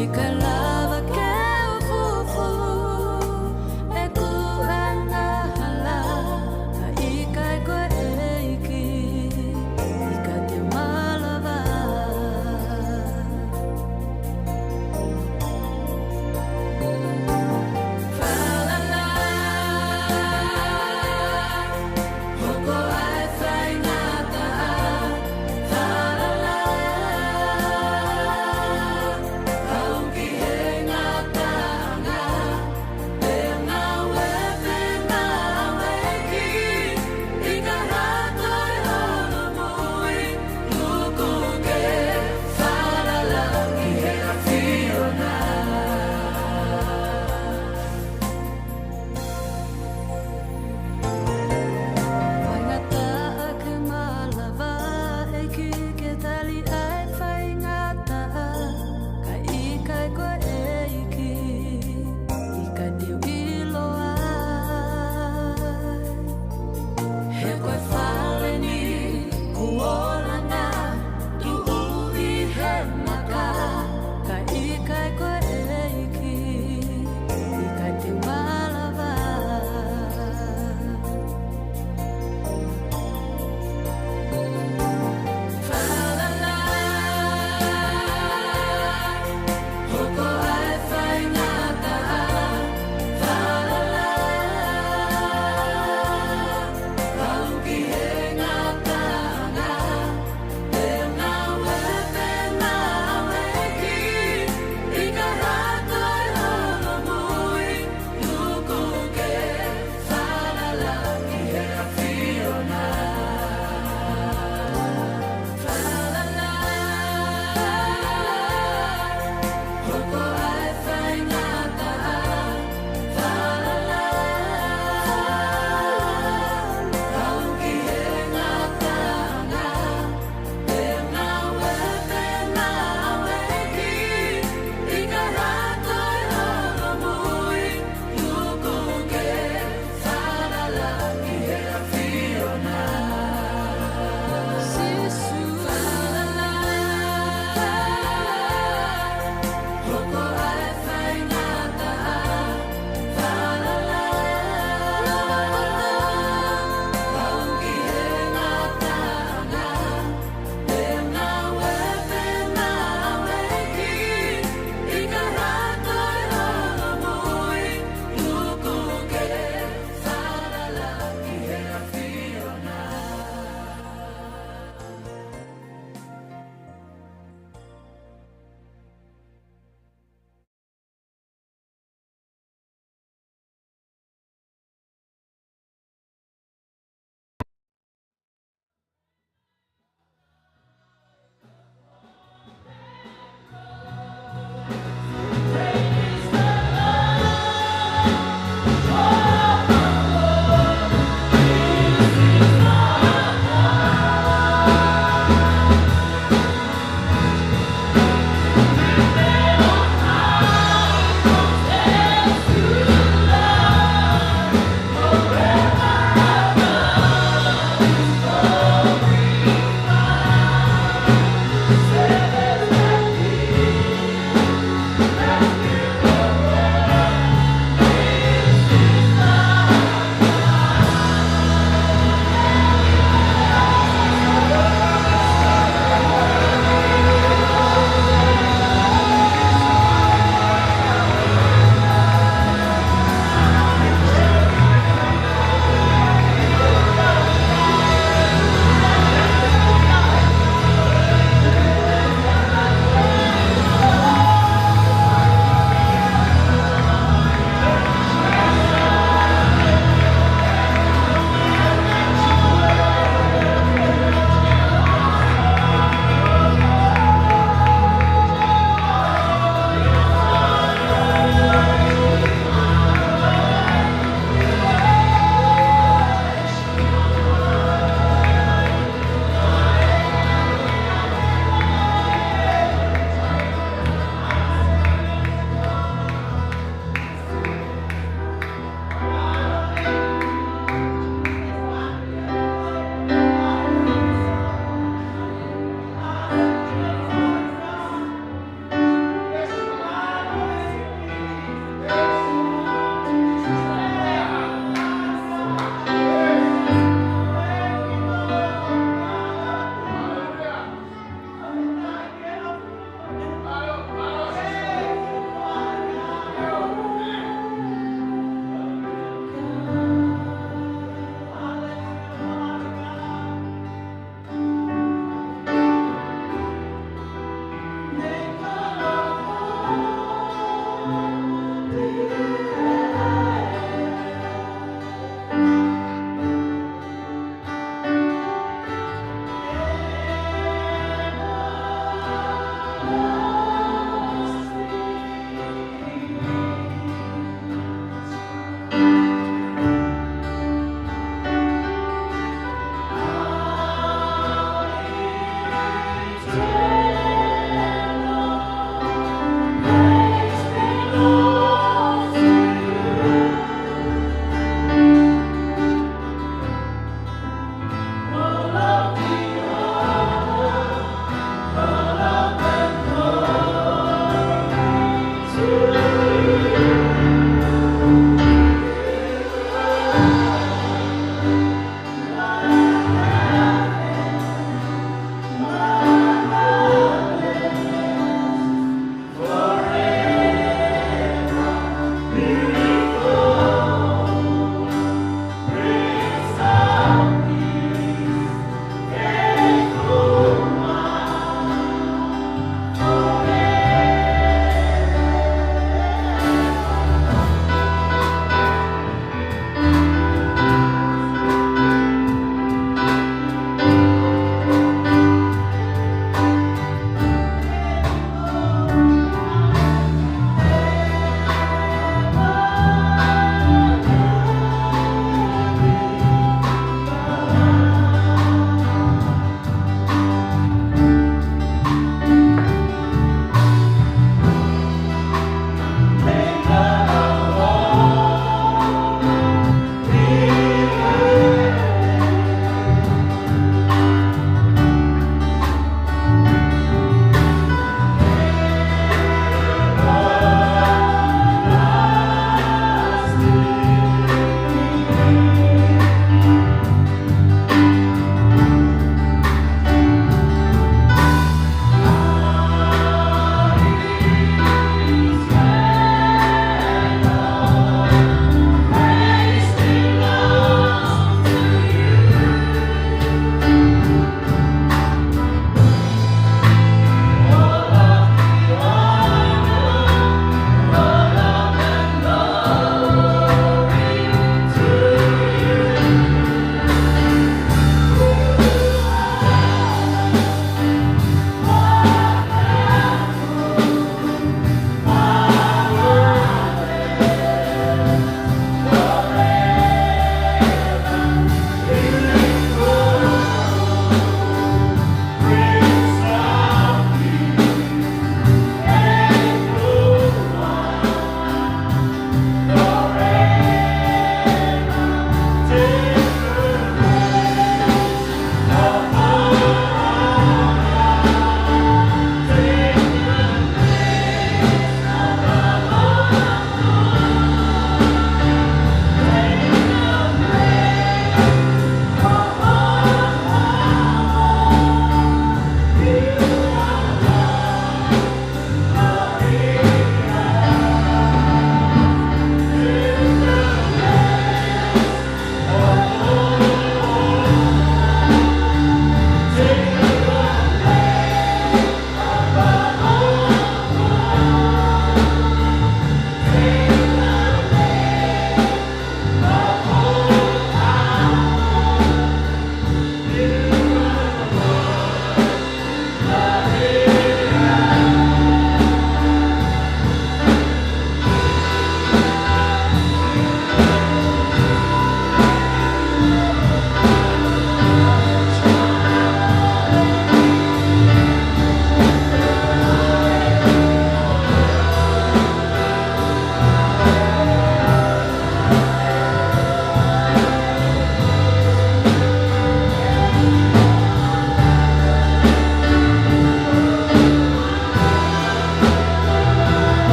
Aunque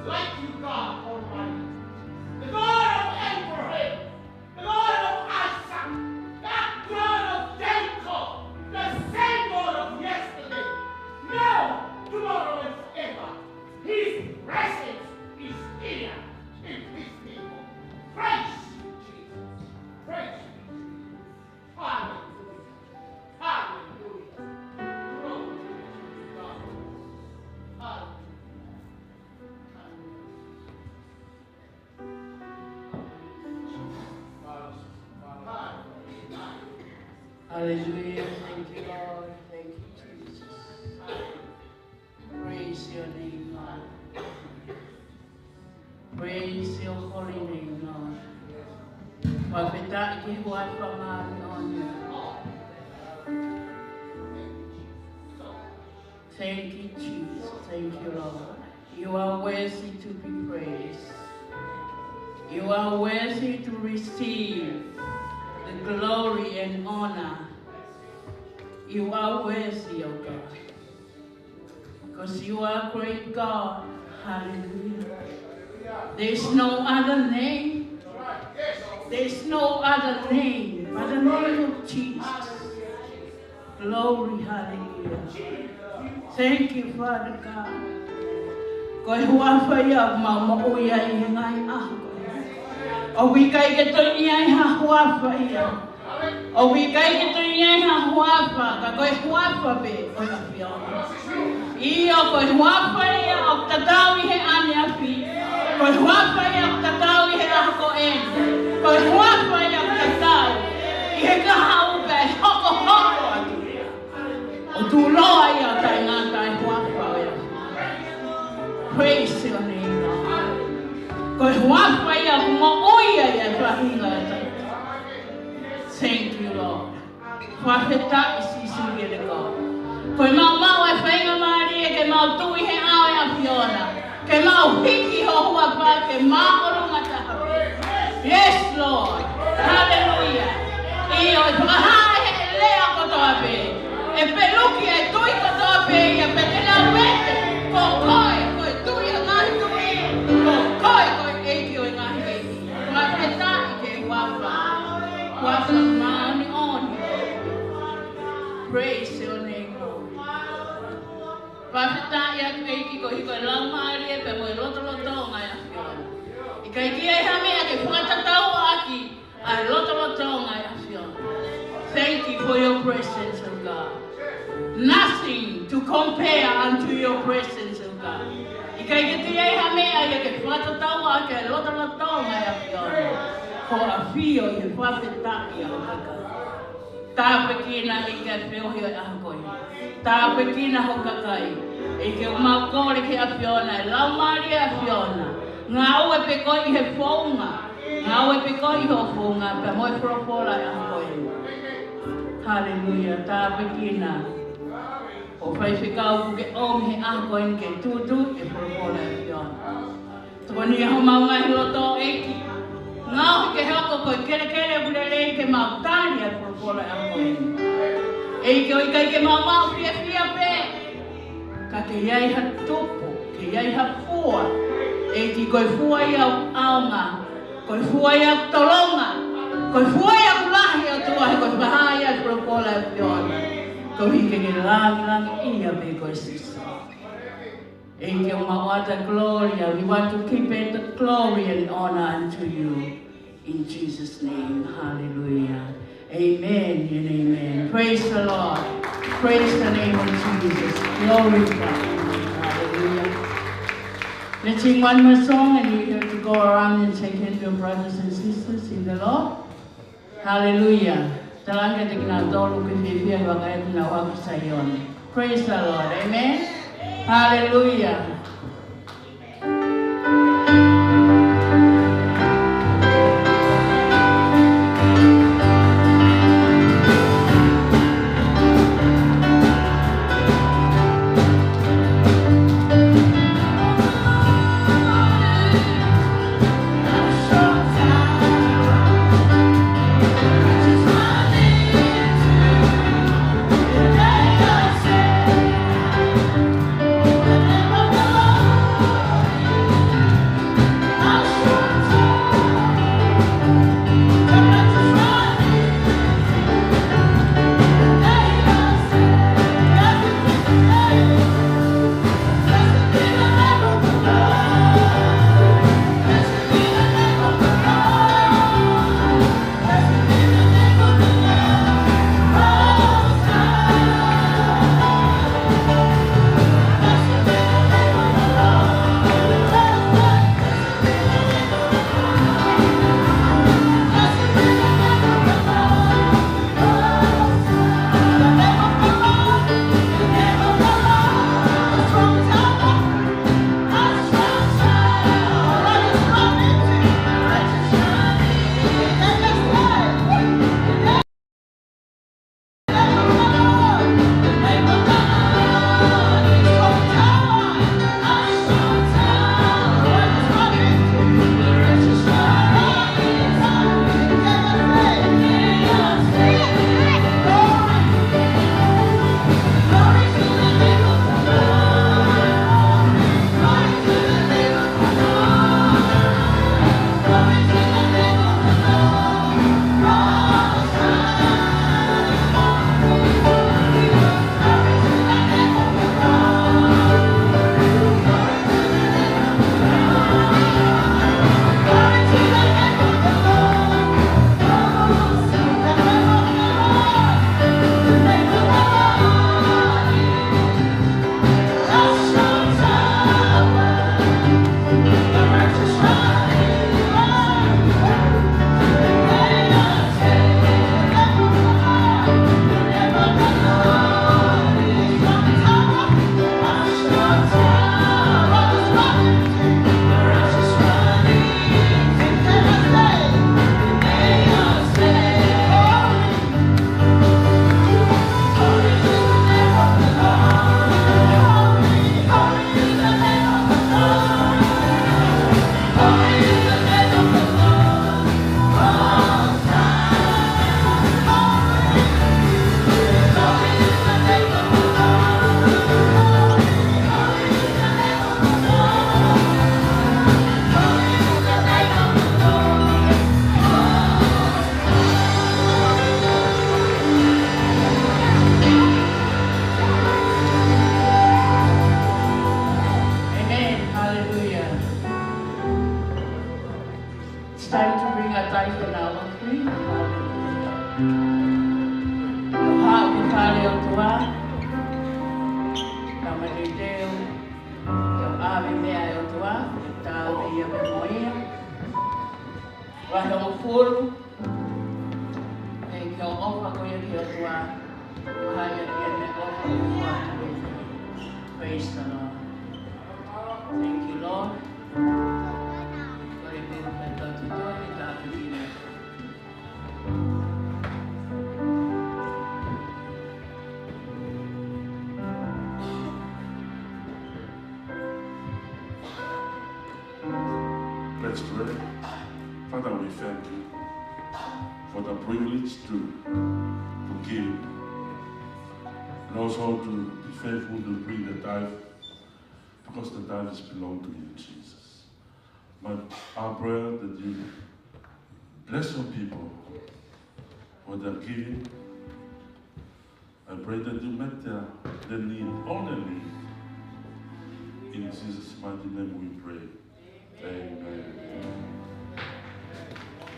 like you, God Almighty. The God of Abraham, the God of Isaac, that God of Jacob, the same God of yesterday, now, tomorrow, and forever. His presence is here in His people. Praise you, Jesus. Praise you, Jesus. Hallelujah. Hallelujah. Glory to God. Hallelujah. Hallelujah. Thank you, Lord. Thank you, Jesus. Praise your name, Lord. Praise your holy name, Lord. Wapita ikihuat pamahal on you. Thank you, Jesus. Thank you, Lord. You are worthy to be praised. You are worthy to receive the glory and honor. You are worthy, O God. Because you are great God. Hallelujah. There's no other name. There's no other name but the name of Jesus. Glory, hallelujah. Thank you, Father God. Koi huafa ia mama uia I ngai aho. O we kai ke to ia ha huafa ia. O we kai ke to ia ha huafa ka koi huafa be o na pia. Ia koi huafa ia o tatau he ane api. Koi huafa ia o tatau he ako en. Koi huafa ia o tatau. Ia ka hau ka hoko hoko atu. O tu loa ia tai ngā tai huafa ia. Praise your name, Lord. Koi huafa ia mo oia ia trahinga ia. Thank you, Lord. Whawheta isi suri de God. Koi mau e whainga maria ke mau tui he ao ia Fiona. Ke mau hiki ho huafa ke mau orunga tahawe. Yes, Lord. Hallelujah. Iyo e whakahai he lea kotoa pe. E peluki e tui kotoa pe ia pe te la wete. Ko koi tui o ngahi tui. Ko koi eiki o ngahi eiki. Whawheta I ke huafa. Huafa maani oni. Praise your name, Lord. Whawheta ia eiki ko hiko e lau maari e pe mo e loto ngai a Fiona. I kai ki e hamea ke whakatatau aki a loto ngai a Fiona. Thank you for your presence, O God. Nothing to compare unto your presence, O God. I kai ki te e hamea ia ke whakatatau aki a loto ngai a Fiona. Ko a fio I whawheta ia o kaka. Tāpekina I ke whiohi o ahakoi. Tāpekina ho kakai. I ke umakore ke a Fiona, e lau maari a Fiona. Ngā ue pe koi I he whaunga. Ngā ue pe koi I ho whaunga, pe moi whropora e ahakoi. Hallelujah, tāpekina. O whaiwhikau ku ke omi he ahakoi ke tūtū e whropora e Fiona. Toko ni ho maunga hi loto eki. Ngā hui ke hoko koi kere burelei ke mautani e whropora e ahakoi. Eke oi kai ke mau fia pe. Ka ke iai ha tupu, ke iai ha fua. Eki koi fua I au aonga, koi fua I au tolonga, koi fua I au lahi au tuahe, koi whahai au whropola e Fiona. Ko hike ke langi ia pe koi sisa. Eki o mawata gloria, we want to keep it the glory and honor unto you. In Jesus' name, hallelujah. Amen and amen. Praise the Lord. Praise the name of Jesus. Glory to God. Hallelujah. Let's sing one more song and you have to go around and shake hands with your brothers and sisters in the Lord. Hallelujah. Talanga te kina tolu ke whiwhia I waka e kuna waku sa ione. Praise the Lord. Amen. Hallelujah. Never Hallelujah. It's time to bring our tithe and our offering. Hallelujah. Hao ki pale o tua. Kamalideo. Tau ave mea o tua. Tau me ia me moia. Wahe o furu. E ki o ofa koia ki o tua. Wahaya ki e me ofa o tua. Praise the Lord. Thank you, Lord. Let's pray. Father, we thank you for the privilege to give and also to be faithful to bring the tithe, because the tithes belong to you, Jesus. But our prayer that you bless your people for their giving. I pray that you met their need, all their need. In Jesus' mighty name we pray. Amen.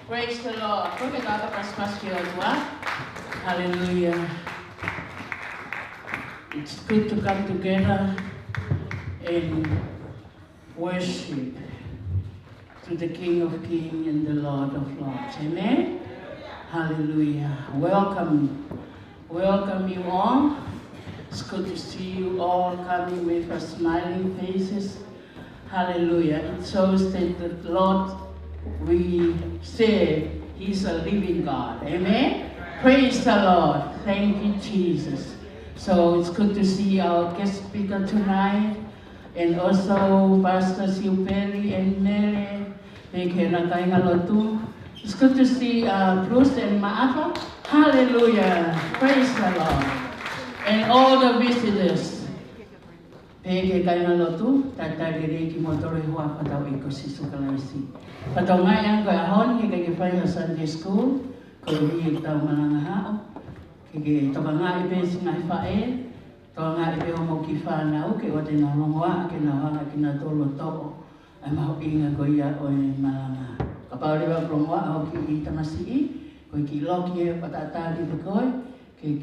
Praise the Lord. Hallelujah. It's good to come together and worship to the King of Kings and the Lord of Lords. Amen? Hallelujah. Welcome. Welcome you all. It's good to see you all coming with our smiling faces. Hallelujah. It shows that the Lord, we say, He's a living God. Amen? Praise the Lord. Thank you, Jesus. So it's good to see our guest speaker tonight, and also Pastor Siupeli and Mary. It's good to see Bruce and Maafa. Hallelujah. Praise the Lord. And all the visitors. Peke kaina lotu, tatagiri ki motore hua patau iko sisu kalaisi. Patau ngai ang ko ahon ki kaki fai ha Sunday school, ko hi tau malanga hao. Ki toka ngai pe singai fae, toka ngai pe homo ki whanau, ke o te na longoa, ke na wanga ki na tolo toko. Ai maho inga ko ia o e malanga. Kapau rewa longoa, au ki i tamasi, ko ki loki e patatari te koe, ke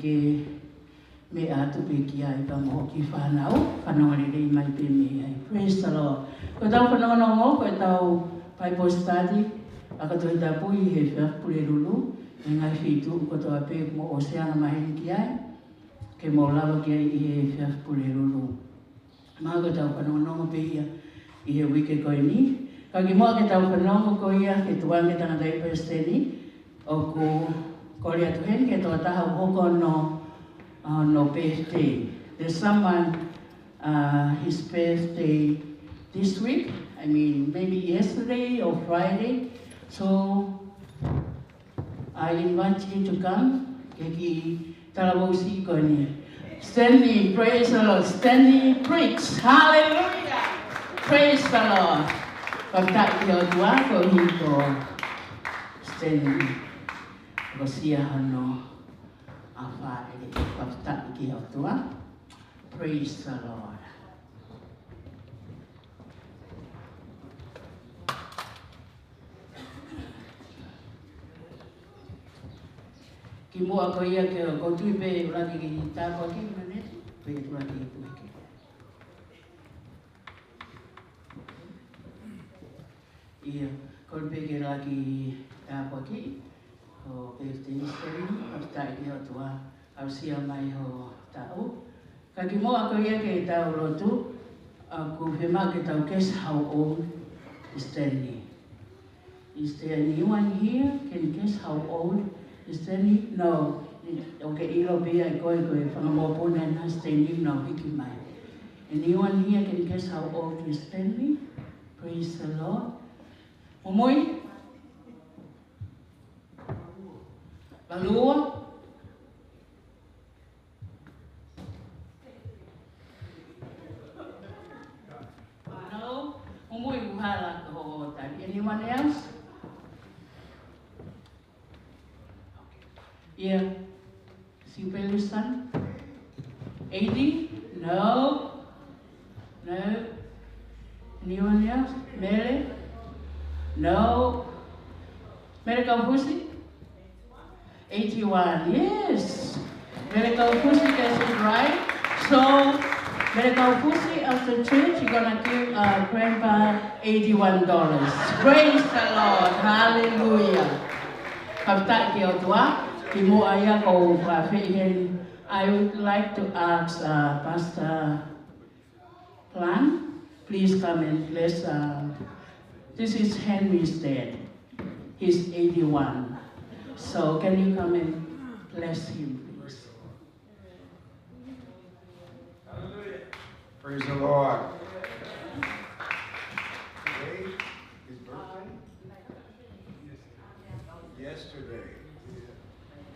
me atu pe ki ai pa mo ki whanau, whanau rei mai pe me ai. Praise the Lord. Ko tau whanau no ngō, ko tau Bible study, aka toi tapui he whiapure rulu, e ngai whitu ko tau pe mo oseana mahen ki ai, ke mo lava ki ai i he whiapure rulu. Maa ko tau whanau no pe ia, i he wike koe ni. Ka ki moa ke tau whanau ko ia, ke tuange tanga dai pesteni, o ko kore atu hen, ke tau taha hoko no birthday. There's someone, his birthday this week, I mean maybe yesterday or Friday, so I invite you to come. Keki talabosi ko niya. Stanley, praise the Lord. Stanley preach. Hallelujah. Praise the Lord. Pagkat iyo dua ko hito Stanley. Ko siya ano apa ini pagkat iyo dua. Praise the Lord. Ki mua ko ia ke ko tui pe lagi ki ta ko ki mane pe lagi ku ki. Ia ko pe ke lagi ta ko ki o pe te isteri o ta ki o tua au sia mai ho ta o. Ka ki mua ko ia ke ta o tu ku fe ma ke ta kes how old is Stanley. Is there anyone here can guess how old is Stanley? No. Okay, ilo pia koe whangamopuna na Stanley no hiki mai. Anyone here can guess how old is Stanley? Praise the Lord. Umoi? Lalua? No. Umoi uhala ho tali. Anyone else? Yeah. Sibelius son? 80? No. No. Anyone else? Mary? No. Mary Kaufusi? 81, yes. Mary Kaufusi gets it right. So, Mary Kaufusi after church, you're going to give Grandpa $81. Praise the Lord. Hallelujah. I would like to ask Pastor Plan, please come and bless. This is Henry's dad. He's 81. So can you come and bless him, please? Praise the Lord. Today, his birthday? Yesterday.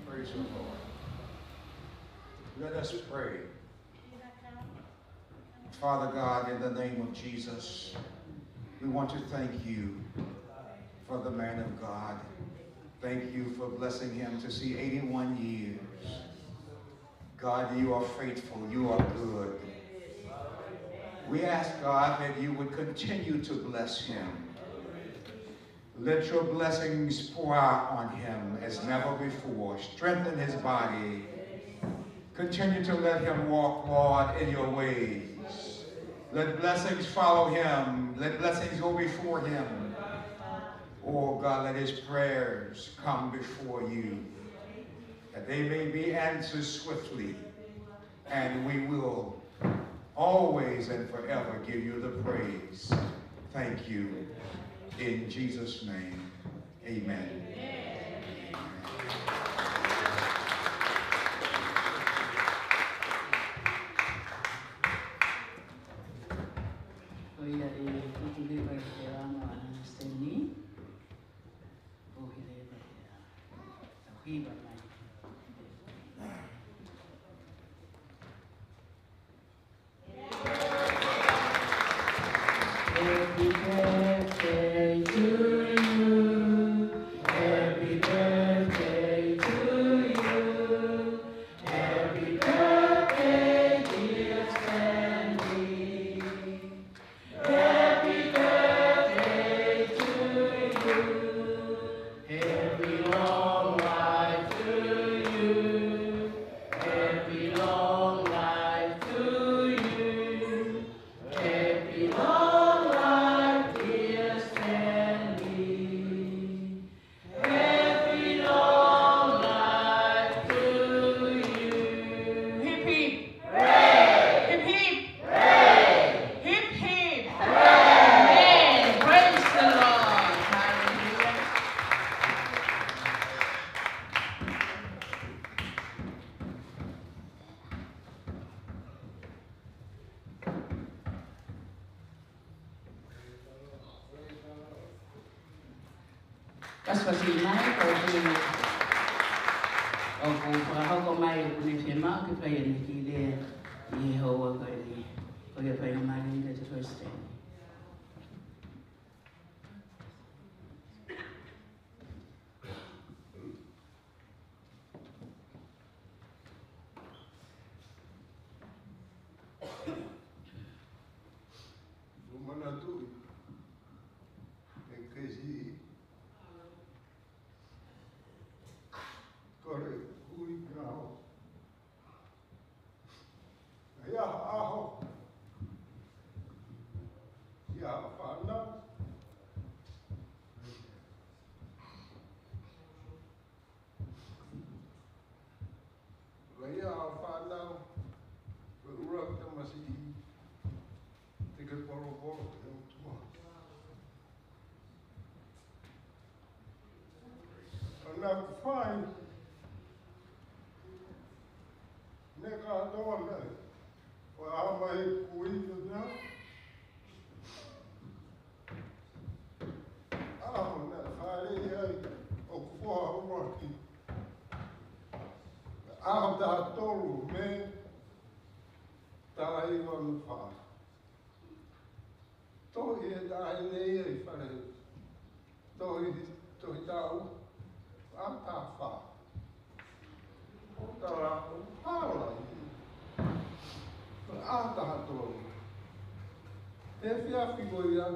Praise the Lord. Let us pray. Father God, in the name of Jesus, we want to thank you for the man of God. Thank you for blessing him to see 81 years. God, you are faithful. You are good. We ask, God, that you would continue to bless him. Let your blessings pour out on him as never before. Strengthen his body. Continue to let him walk, Lord, in your ways. Let blessings follow him. Let blessings go before him. Oh, God, let his prayers come before you, that they may be answered swiftly, and we will always and forever give you the praise. Thank you. In Jesus' name, amen. Happy birthday to you. Happy birthday to you. Happy birthday, dear Sandy. Happy birthday to you. Happy long life to you. Happy long life to you. Happy long life, dear Sandy. Happy long life to you. Hip hip. Hooray! Hip hip. Hooray! Hip hip. Hooray! Amen. Praise the Lord. Hallelujah. Kas pasimai ko ki o ko pa ko mai ni sema ki pa ni ki le ni ho wa ko ni ko ya pa mai ni ka first day. Manatu, ekesi, kore kui nao, ya aho, ya fana, ya fana, berurak masih. Tiga poro-poro yang tua. Anak fine. Neka doang dah. Wah, mai kui tu dah. Nak hari ni aku roti. Dah tolu me. Tai wan fa. Toi dai nei ai fare. Toi tau ata fa. Ora hala. Ata to. E fiafi ko ia.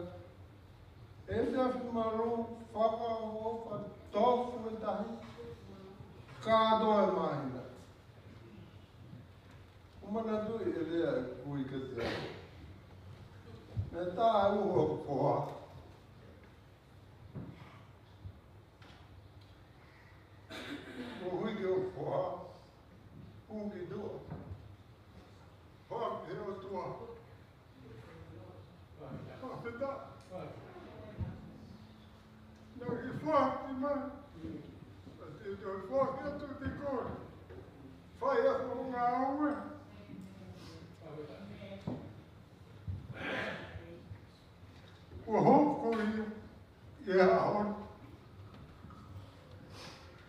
E fiafi maro whaka o wha tofu e tahi. Ka doa e mahina. Umana tu e lea e kui ka te au. Me tā au o poa. O hui ki o poa. Pungi dua. Poa ki o tua. Peta. Não que forte, mas eu forte eu tô de cor. Vai a uma alma. O roubo e a hora.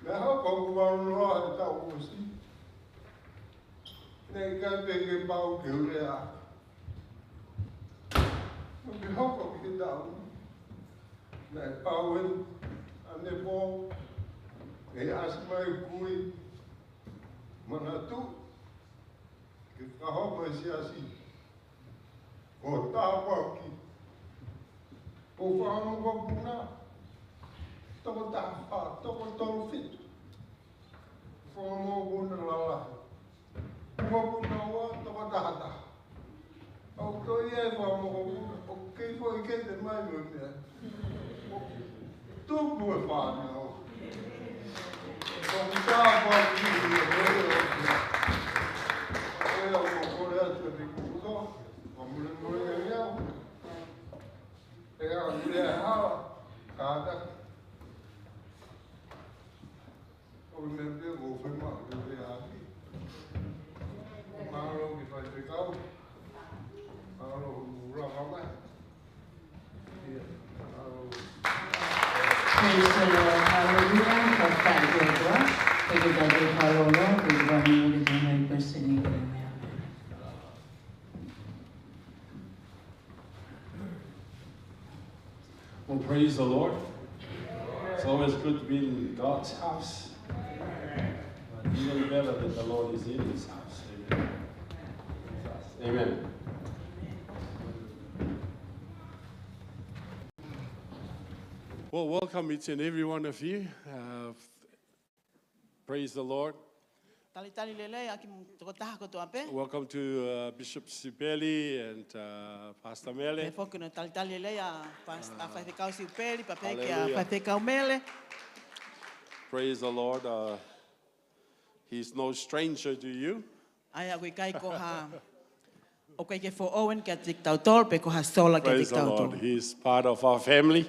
Na roupa o barulho lá tá o assim. Nem que pegue pau que eu leia. Não me roupa que dá. Nei pauwen aan de bom e as mai kui mana tu que carro se assim o tava aqui o famo gobuna to ta fa to fit famo guna la gobuna wa to ta o to ye famo gobuna o que foi que de mai me tudo é fácil, não. Como estava aqui, eu vou colher de curso, como não é eu, a mulher cada o meu pegou foi mal, eu vi aqui, malo que faz pecado, malo o mais. Praise the Lord. Hallelujah. Kapag ito, pagkakataon halolo, pagkakataon ulit ng may person. Well, praise the Lord. It's always good to be in God's house. But even better that the Lord is in His house. Amen. Amen. Well, welcome each and every one of you. Praise the Lord. Welcome to Bishop Sibeli and Pastor Mele. Hallelujah. Praise the Lord. He's no stranger to you. Praise the Lord. He's part of our family.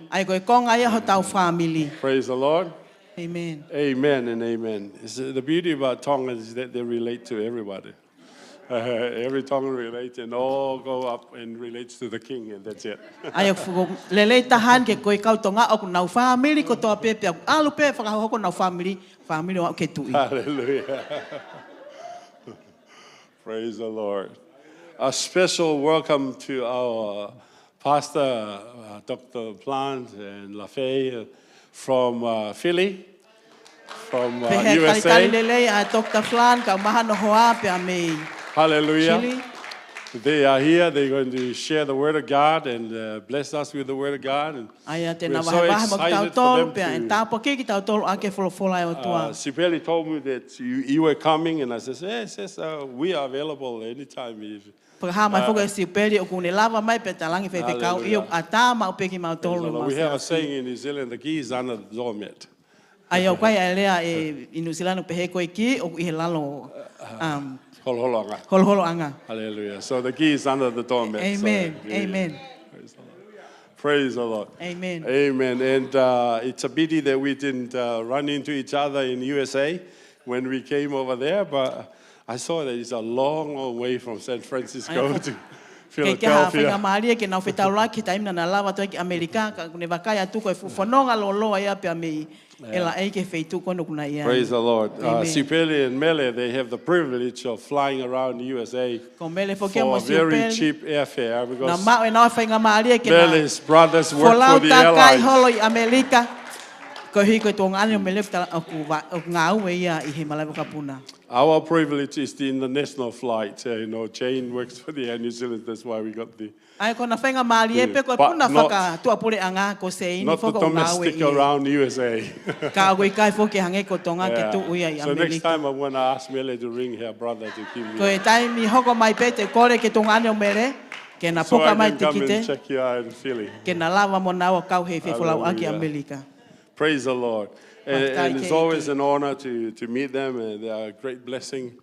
Praise the Lord. Amen. Amen and amen. The beauty about Tongan is that they relate to everybody. Every Tongan relates and all go up and relates to the king, and that's it. Hallelujah. Praise the Lord. A special welcome to our pastor, Dr. Plant and LaFay from Philly, from USA. Hallelujah. They are here. They're going to share the Word of God and bless us with the Word of God. And we're so excited for them Sibeli told me that you were coming, and I said, yes, we are available anytime. We have a saying in New Zealand, the key is under the doormat. Hallelujah. So the key is under the doormat. Amen. So, yeah. Amen. Praise the Lord. Amen. Amen. And it's a pity that we didn't run into each other in USA when we came over there, but I saw that it's a long, long way from San Francisco to Philadelphia. Praise the Lord. Sipeli and Mele, they have the privilege of flying around the USA for a very cheap airfare because Mele's brothers work for the airlines. Our privilege is the international flight. Jane works for the Air New Zealand. That's why we got the Ai kona whainga maali e pe koe puna whaka tua pure anga ko se ini not the domestic around USA. Ka agoi kai whoke hange ko tonga ke tu uia i So next Amerika. time I'm going to ask Mele to ring her brother to give me. Ko e taimi hoko mai pe te kore ke tonga ane o mere. Ke na So poka I mai can come and tikite. check you out in Philly. Ke na lava mo na o kau hei whewholau aki Hallelujah. Amerika. Praise the Lord. And it's always an honor to meet them, and they are a great blessing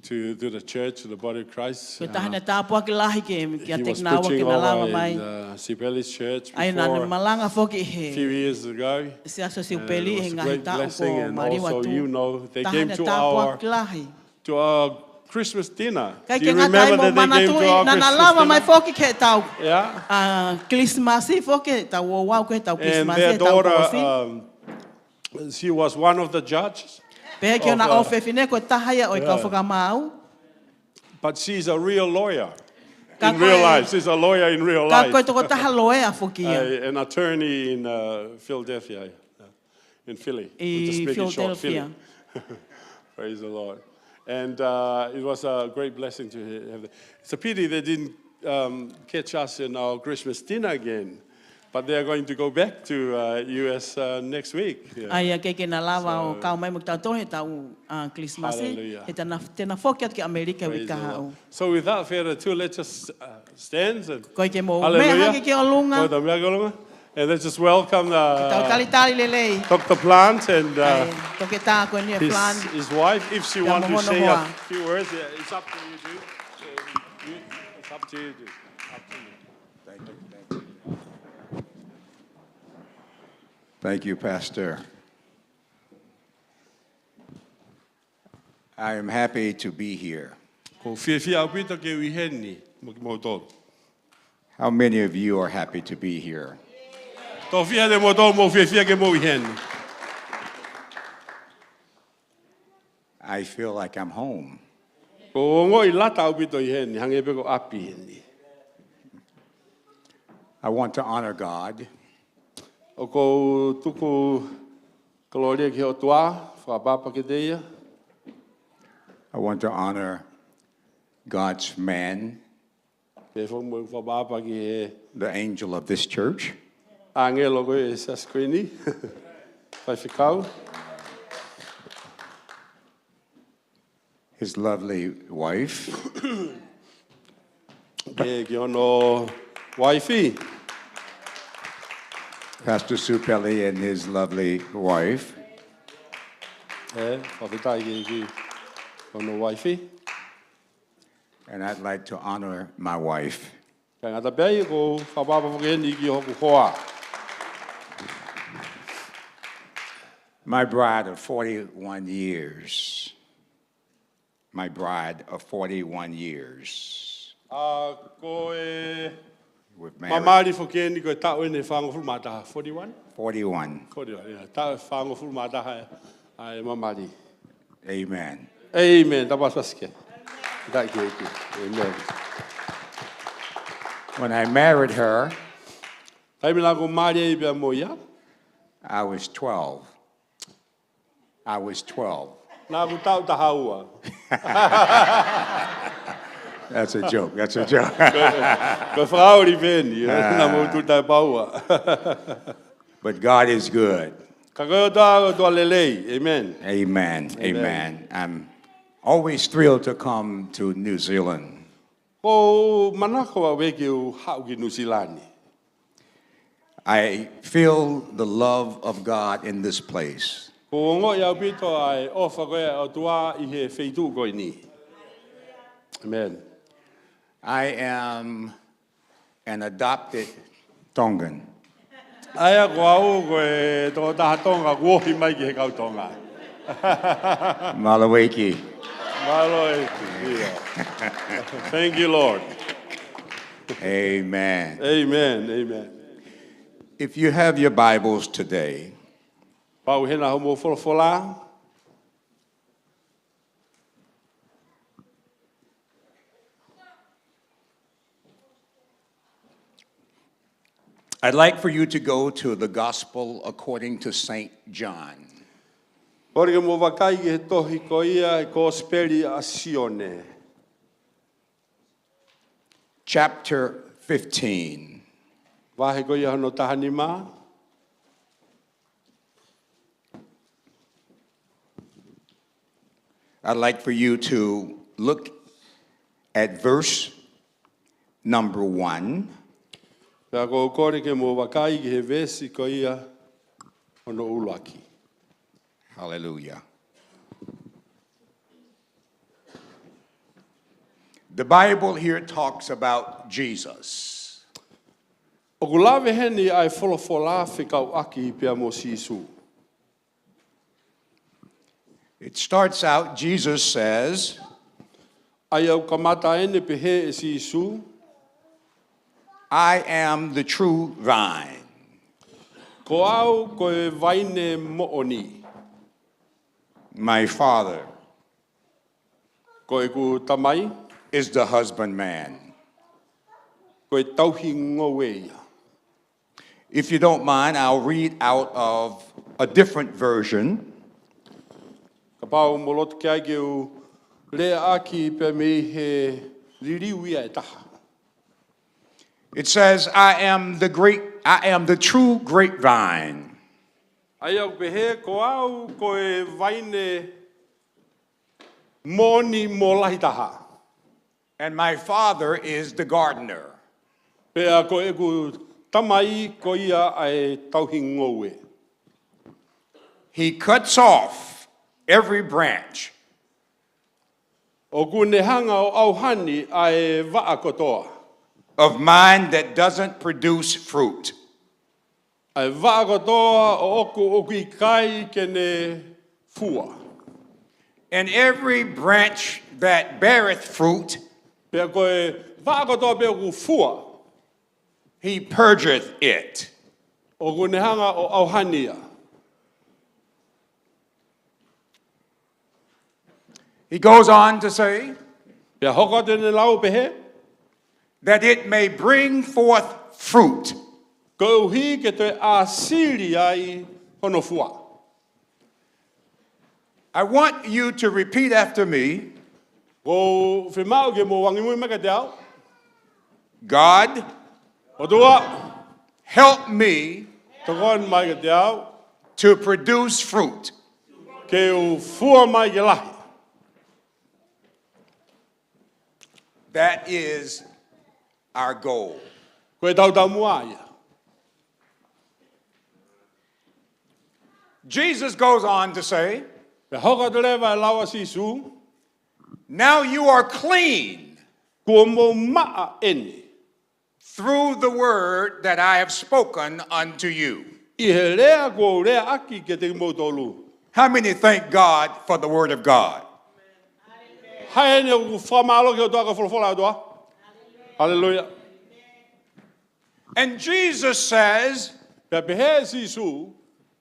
to the church, to the body of Christ. Ko tahane tāpua ki lahi ke He a was teknawa ke preaching na lava over mai. in Sibeli's church Ai na before malanga whoke a he. few years ago. Se aso si And upeli it he was a ngahi great tau blessing, ko and mariwa also tu. you know they came Tahane to tāpua ki lahi. our Christmas dinner. Kai Do ke you ngā remember taimo that they mana came tui to our na na Christmas lava mai dinner? whoke ke tau. Yeah. Christmasi whoke tau o wau ke tau And Christmasi their e tau kosi. daughter, she was one of the judges. Pehe ki ona o whewhine ko tahaya o i kau whakamau. But she's a real lawyer Ka in real koe- life. She's a lawyer in real Ka life. koe toko taha loe a whukia. An attorney in Philadelphia, in Philly. I We'll just make it short, Philadelphia. Philly. Praise the Lord. And it was a great blessing to have them. It's a pity they didn't catch us in our Christmas dinner again. But they are going to go back to US next week. Yeah. Ai ke na lava o kau mai mo tau tohe tau Christmasi. Hallelujah. He tena whokia ki Amerika wi Praise the ka Lord. hau. So without further ado, let's just stand and Koe ke mo Hallelujah. me hake ke o lunga. Koe mea kolonga. And let's just welcome Tau tali lelei. Dr. Plant and Ai, toke tā koe nia plan. his wife, if she Kia wants to mohono say a hoa. few words, yeah, it's up to you, dude. It's up to you, dude. Up to you. Thank you. Thank you, Pastor. I am happy to be here. Ko whiawhia au pita ke uiheni, mo ki mautou. How many of you are happy to be here? Tō whia de mautou mo whiawhia ke mo uiheni. I feel like I'm home. Ko ngoi lata au pita uiheni, hange pe ko api heni. I want to honor God. O ko tuku kaloria ki o tua, whakapapa ke teia. I want to honor God's man, Pe whamu whakapapa ki he the angel of this church. angelo koe e saskrini. Whai whikau. His lovely wife, Ke ono waifi. Pastor Supeli and his lovely wife, Whawhitai ki ono waifi. and I'd like to honor my wife. Kai ngata pēi ko whapapa whakeni ki hoku hoa. My bride of 41 years. My bride of 41 years. Ko e We've married mamari whakeni ko e tau e ne whango mataha. 41? 41. 41, yeah. Tau e whango mataha ai mamari. Amen. Amen. Tapas paske. Dai ki eki. Amen. When I married her, Kai mila ko mari e bea mo ia. I was 12. I was 12. Nā ku tau tahaua. That's a joke. That's a joke. Ko whakaori pēni. Nā mo tu tai paua. But God is good. Ka koe o tā toa lelei. Amen. Amen. Amen. I'm always thrilled to come to New Zealand. Ko manako a weke o hau ki Nusilani. I feel the love of God in this place. Ko ngoi au pito ai ofa koe o tua I he wheitu koe ni. Amen. I am an adopted Tongan. Aia ko au koe tō tahatonga kuohi mai ki he kautonga. Malaweki. Malo e kia. Thank you, Lord. Amen. Amen. Amen. If you have your Bibles today, Pau hena homo wholofola. I'd like for you to go to the Gospel according to St. John. Ori ke mo wakai ki he tohi ko ia e Gospeli a Sione. Chapter 15. Wahe ko ia hono tahanima. I'd like for you to look at verse number 1. Pea ko kore ke mo wakai ki he vesi ko ia hono ulaki. Hallelujah. The Bible here talks about Jesus. O kulave heni ai folofola whikau aki pia mo sisu. It starts out, Jesus says, Ai au kamata ene pehe e sisu. I am the true vine. Ko au ko e vaine mooni. My Father Ko e ku tamai. is the husbandman. Ko e tauhi ngoe ia. If you don't mind, I'll read out of a different version. Ka pau molot kia ke u le aki pe me he ririwia e taha. It says, I am the true grapevine. Ai au pehe ko au ko e vaine moni molahi taha. And my Father is the gardener. Pea ko e ku tamai ko ia ai tauhi ngoe. He cuts off every branch O ku ne hanga o auhani ai waa kotoa. of mine that doesn't produce fruit. Ai waa kotoa o oku I kai ke ne fua. And every branch that beareth fruit, Pea ko e waa kotoa pea ku fua. he purgeth it. O ku ne hanga o auhani ia. He goes on to say Pea hoko tene lau pehe. that it may bring forth fruit. Ko uhi ke te asiri ai hono fua. I want you to repeat after me. Ko whimau ke mo wangimui meka te au. God, O tua, help me tokon mai ke te au. to produce fruit. Ke u fua mai ke lahi. That is our goal. Ko e tau tau mua ia. Jesus goes on to say, Pea hoko te lewa e lawa sisu. now you are clean Kua mo maa ene. through the word that I have spoken unto you. I he lea ko lea aki ke te motolu. How many thank God for the word of God? Hai ene ku whamalo ke o toa ka wholofola toa. Hallelujah. And Jesus says, Pea pehe sisu.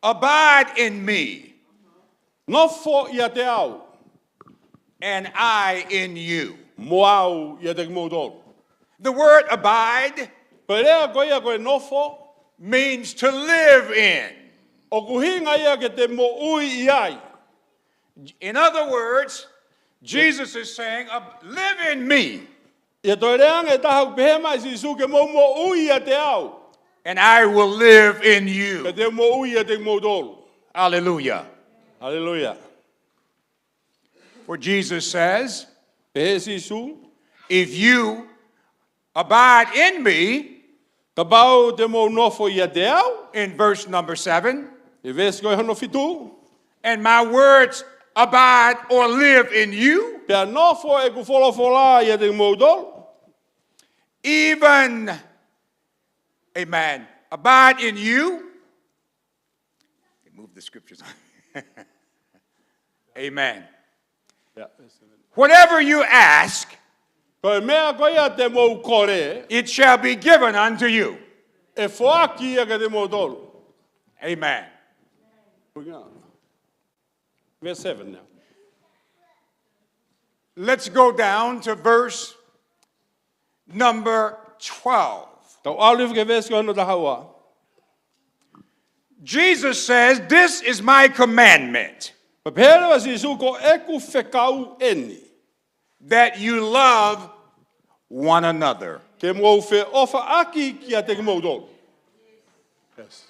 abide in me, Nofo ia te au. and I in you. Mo au ia te motolu. The word abide Ko lea ko ia ko e nofo. means to live in. O kuhinga ia ke te mo ui iai. In other words, Jesus is saying, live in me, Ia toi reanga e taha pehe mai sisu ke mo ui ia te au. and I will live in Ke you. te mo ui ia te motolu. Hallelujah. Hallelujah. For Jesus says, Pehe sisu. if you abide in me, Ka pau te mo nofo ia te au. in verse number 7, E vesi koe hono fitu. and my words abide or live in you, Pea nofo e ku wholofola ia te motolu. even, amen, abide in you. Move the scriptures on. Amen. Whatever you ask, Koe mea koe ia te mo kore. it shall be given unto you. E whaaki ia ke te motolu. Amen. Verse 7 now. Let's go down to verse number 12. Tau alifu ke vesi koe hono tahaua. Jesus says, this is my commandment, Pa pere wa sisu ko eku whekau eni. that you love one another. Ke mo fe ofa aki kia te mo do. Yes.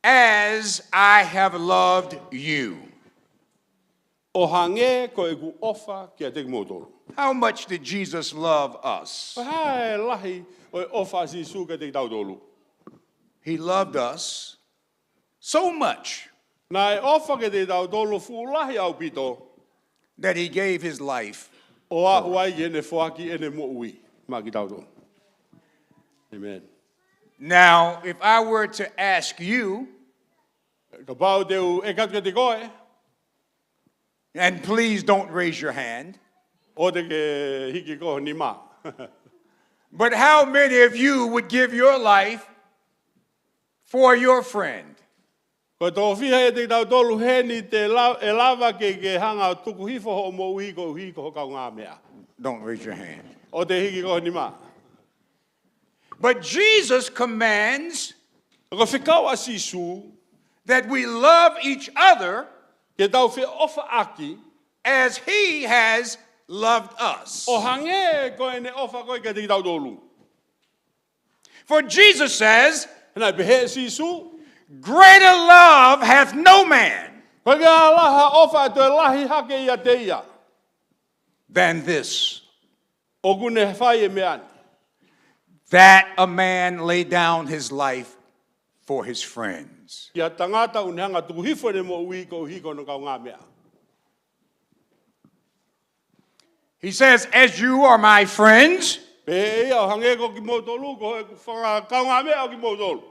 As I have loved you. O hange ko e ku ofa kia te mo do. How much did Jesus love us? Hai lahi o ofa si su ka te tau dolu. He loved us so much Na e ofa ke te tau dolu fu lahi au pito. that he gave his life. O a uai ke ne foaki e ne mo ui. Ma ki tau dolu. Amen. Now, if I were to ask you, Ka pau te u e katu te koe. and please don't raise your hand, O te ke hiki ko ni ma. but how many of you would give your life for your friend? Ko tō whiha e te tau tolu he ni te e lava ke hanga tuku hifo ho mo ui ko ho kau ngā mea. Don't raise your hand. O te hiki ko ni ma. But Jesus commands Ko whikau a sisu that we love each other ke tau whi ofa aki as he has loved us. o hange ko e ne ofa koe ke te tau tolu. For Jesus says, Hena pehe sisu greater love hath no man ko ke alaha ofa e te lahi hake ia te ia. than this, O kune whai e meani. that a man lay down his life for his friends. Kia tangata unhanga tuku hifo ne mo ui ko hiko no kau ngā mea. He says, as you are my friends, Pe ia o hange ko ki mo tolu ko e whanga kau ngā mea o ki mo tolu.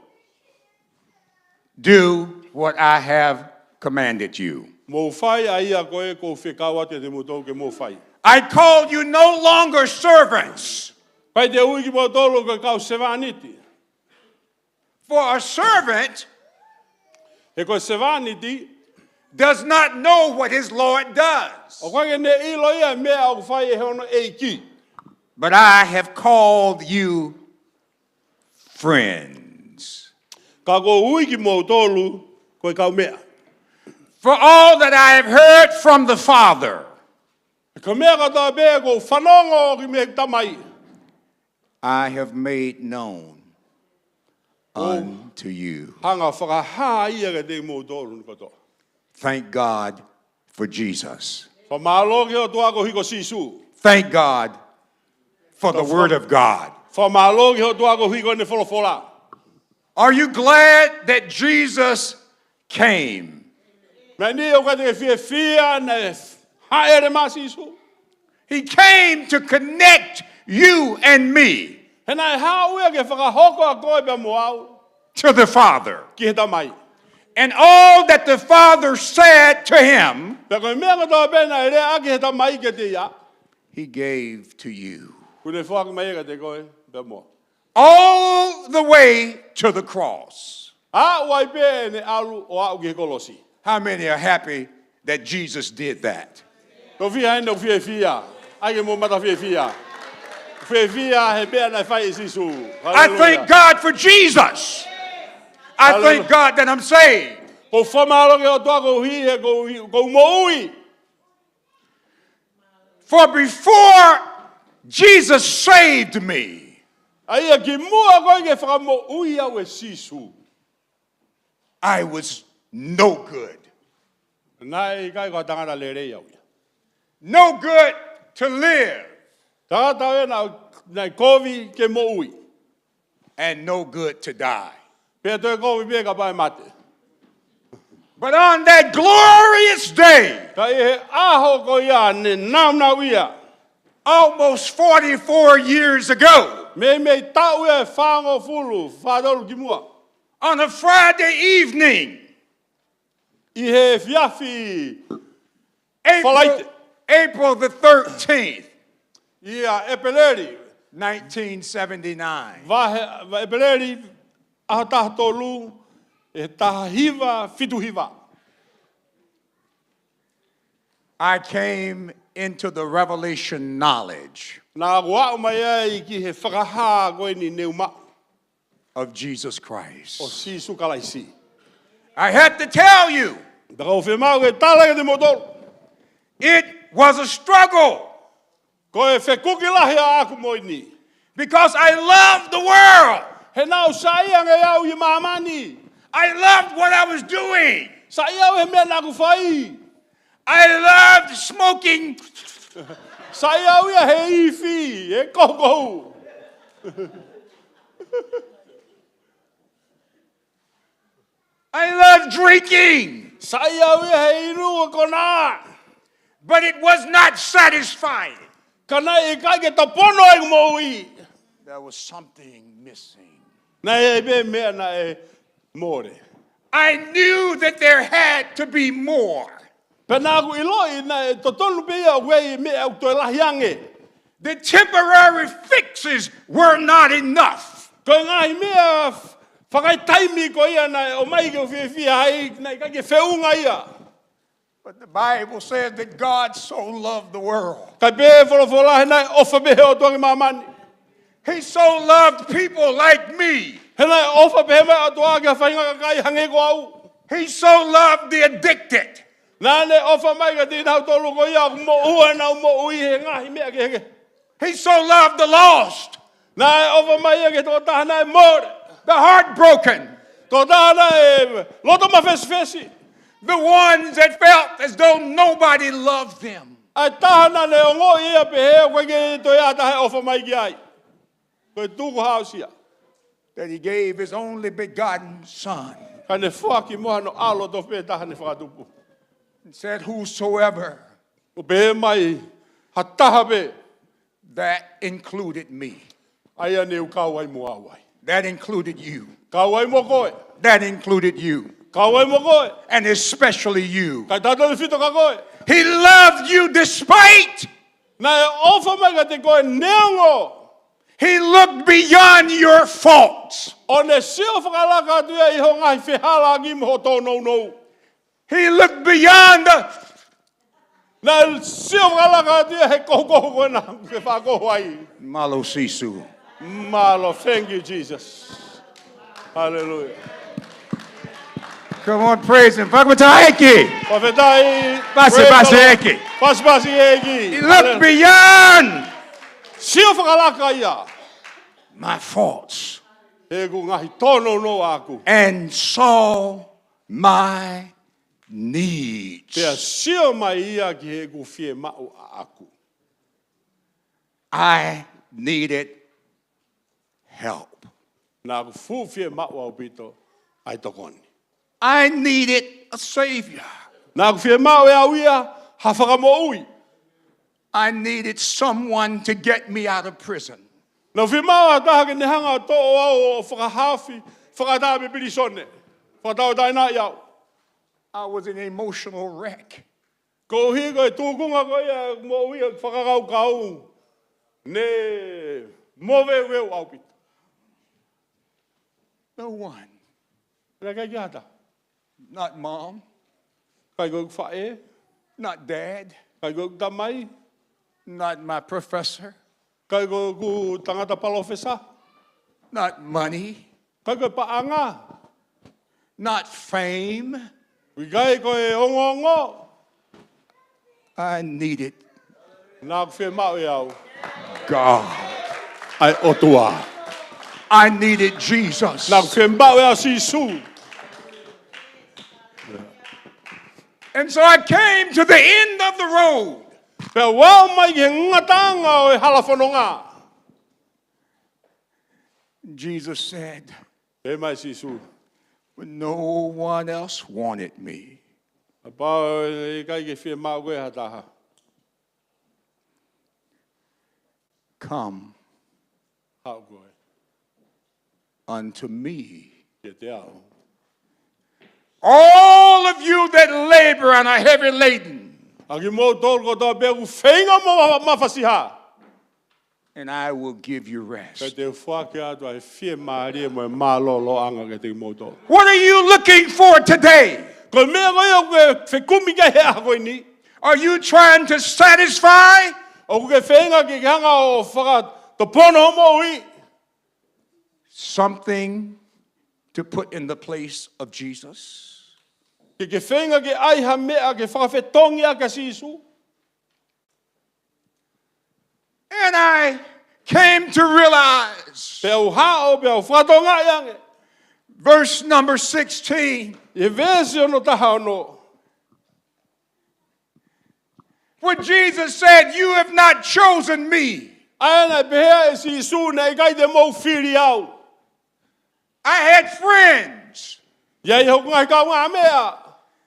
do what I have commanded you. Mo whai a ia koe ko whikawa te mo tolu ke mo whai. I call you no longer servants, Pai te ui ki mo tolu ko kau sevaniti. for a servant E ko sevaniti, does not know what his Lord does. o koe ne ilo ia mea o whai e hono e ki. But I have called you friends. Ka ko ui ki mo tolu ko kau mea. For all that I have heard from the Father, Ka mea ka tā bea ko whanongo ki me tamai. I have made known unto you. Hanga whakaha ia ka te mo tolu ko to. Thank God for Jesus. Wha malo ki o tua ko hiko sisu. Thank God for the Word of God. Wha malo ki o tua ko hiko ne wholofola. Are you glad that Jesus came? Me ni o ka te whia ne haere ma sisu. He came to connect you and me Hena e hao ia ke whakahoko a koe pe mo au to the Father. ki he tamai. And all that the Father said to him, Pe koe mea ka tō pēna e rea ki he tamai ke te ia. he gave to you. Kune whaka mai ka te koe pe mo. All the way to the cross. A wai pē ne alu o au ki he kolosi. How many are happy that Jesus did that? Tō whia henda whia. Ai ke mo mata whia. Whia he pēna e whai e sisu. I thank God for Jesus. I thank God that I'm saved. Ko whamaro ke o toa ko hi e ko mo ui. For before Jesus saved me, Ai ki mua koe ke whakamo ui au e sisu. I was no good. Nai kai ko tangata le rei au ia. No good to live Tangata e nai kovi ke mo ui. and no good to die. Pea toi kovi pia ka pai mate. But on that glorious day, Ka i he aho ko ia ne nau ia. almost 44 years ago, Me tau e whango fulu, whadolu ki mua. on a Friday evening, I he fiafi April, April the 13th, ia e peleri. 1979, E peleri aho taha tolu e taha hiva fitu hiva. I came into the revelation knowledge Nā wau mai ai ki he whakaha koe ni neuma of Jesus o Christ. sisu kalaisi. I had to tell you, Taka o whemau e tala ke te motor. it was a struggle. Ko e whekuki lahi a aku mo ni. Because I love the world. He nau sa ia ngai au I mamani. I loved what I was doing. Sa ia au he mea na aku whai. I loved smoking. Sa ia au ia he iwi, he koko. I loved drinking. Sa ia au ia he irua kona. But it was not satisfying. Kana e kai ke tapono e mo I. There was something missing. Na e be mea na e more. I knew that there had to be more. Penaku iloi na e totonu pe ia wei me au to lahiange. The temporary fixes were not enough. Ko ngai mea whakai taimi ko ia na o mai ke whiwhi ai na I kai ke whiunga ia. But the Bible says that God so loved the world. Kai pe wholofola na ofa behe o toki mamani. He so loved people like me. He na ofa behe mai o toa ke whainga kai hange ko au. He so loved the addicted. Nā ne ofa mai ka tīnau tolu ko ia mo ua na mo ui he ngahi mea ke heke. He so loved the lost. Nā e ofa mai ke tō tahana e more. The heartbroken. Tō tahana e loto ma fesi. The ones that felt as though nobody loved them. Ai tahana le ongo ia pe hea koe ke tō ia tahe ofa mai ki ai. Koe tūku hausia. That he gave his only begotten son. Ka ne whaki moha no alo tō pe tahane whakatupu. And said, whosoever. Ko pe mai hataha pe. That included me. Aia ne ukau ai mua wai. That included you. Kau ai mo koe. That included you. Kau ai mo koe. And especially you. Kai tātou whito ka koe. He loved you despite. Na e ofa mai ka te koe neongo. He looked beyond your faults. O ne sio whakalaka atu ia iho ngai whihala ki mo tōnou nou. He looked beyond the... Na sio whakalaka atu ia he kohokoho koe na ke whakoho ai. Malo sisu. Malo, thank you, Jesus. Hallelujah. Come on, praise him. Whakapataiki. Whawhetai. Basi eki. Basi eki. He looked beyond sio whakalaka ia. my faults. E ku ngahi tōnou no aku. And saw my needs. Pea sio mai ia ki he ku fie mau a aku. I needed help. Nā ku fu fie mau au pito ai tokoni. I needed a savior. Nā ku fie mau e au ia ha whakamo ui. I needed someone to get me out of prison. Nā fie mau a taha ke nehanga tō au o whakahafi, whakataha me pirisone. Whakatau taina iau. I was an emotional wreck. Ko hi koe tūkunga koe ia mo ui whakakau kau. Ne mo weu au pito. No one. Rā kai ki hata. Not mom. Kai koe whae. Not dad. Kai koe tamai. Not my professor. Kai koe ku tangata palofesa. Not money. Kai koe paanga. Not fame. Kai koe ongo. I needed Nā ku whi mau e au. God. Ai otua. I needed Jesus. Nā ku whi mau e au sisu. And so I came to the end of the road. Pea wau mai ke ngatanga o e halafononga. Jesus said, E mai sisu. but no one else wanted me. A pao e kai ke whi mau koe hataha. Come Hau koe. unto me. Ke te au. All of you that labor and are heavy laden, Aki mo tōru ko tō pēku whainga mo mawhasiha. and I will give you Kei rest. te whake atu ai whi maari e mo e mālolo anga ke te mo tōru. What are you looking for today? Ko mea koe o koe whekumi ke hea koe ni. Are you trying to satisfy? O koe whainga ke hanga o whaka to pono mo ui. Something to put in the place of Jesus? Ke whainga ke aiha mea ke whakawhetongi a ka sisu. And I came to realize, verse number 16, when Jesus said, you have not chosen me. I had friends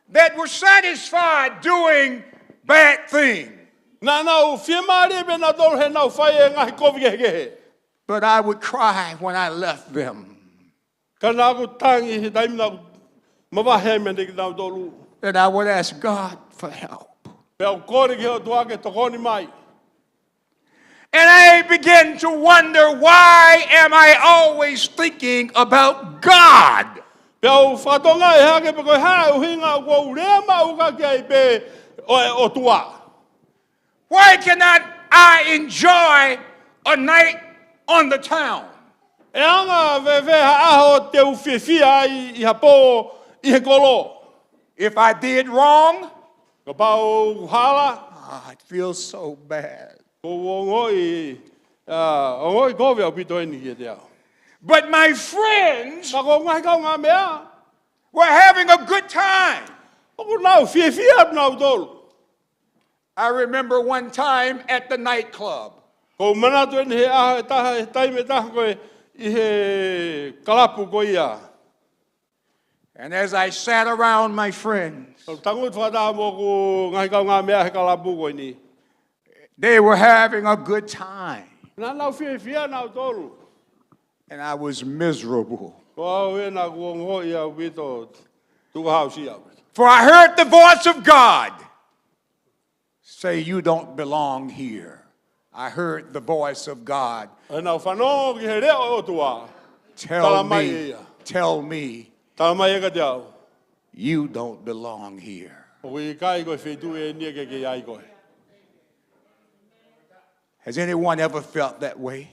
that were satisfied doing bad things. But I would cry when I left them. And I would ask God for help. And I began to wonder, why am I always thinking about God? Why cannot I enjoy a night on the town? If I did wrong, it feels so bad. But my friends were having a good time. I remember one time at the nightclub. And as I sat around my friends, they were having a good time. And I was miserable. For I heard the voice of God say, you don't belong here. I heard the voice of God tell me, you don't belong here. Has anyone ever felt that way?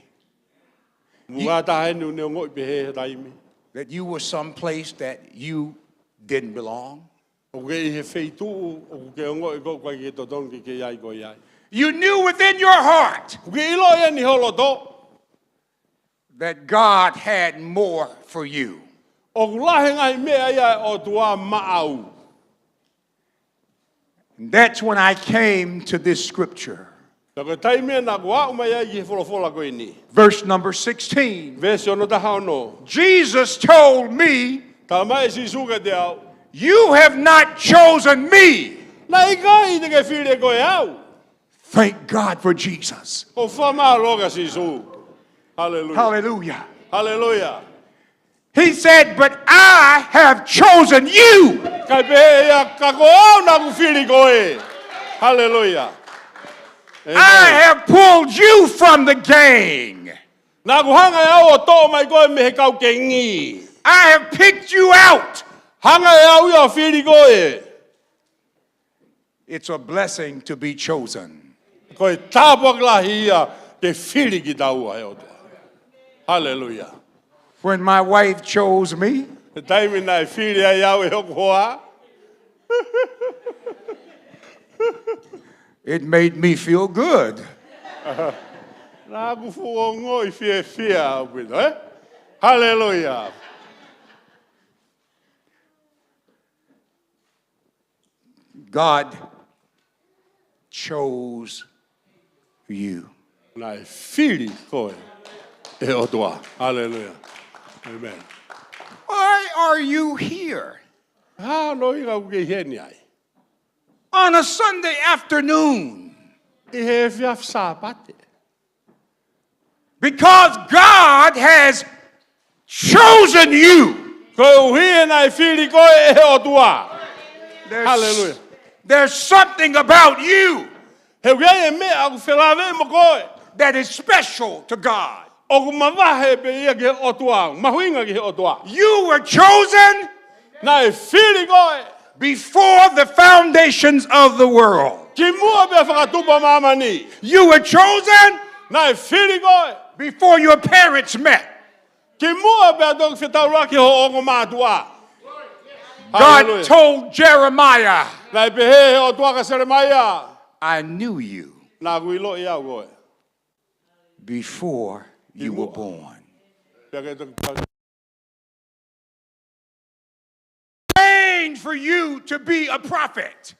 That you were someplace that you didn't belong? You knew within your heart that God had more for you. And that's when I came to this scripture. Verse number 16. Jesus told me, you have not chosen me. Thank God for Jesus. Hallelujah. Hallelujah. He said, but I have chosen you. Hallelujah. Amen. I have pulled you from the gang. I have picked you out. It's a blessing to be chosen. Hallelujah. When my wife chose me, it made me feel good. Hallelujah. God chose you. Hallelujah. Amen. Why are you here on a Sunday afternoon? Because God has chosen you. Hallelujah. There's something about you that is special to God. You were chosen before the foundations of the world. You were chosen before your parents met. God told Jeremiah, I knew you before you were born. Trained for you to be a prophet.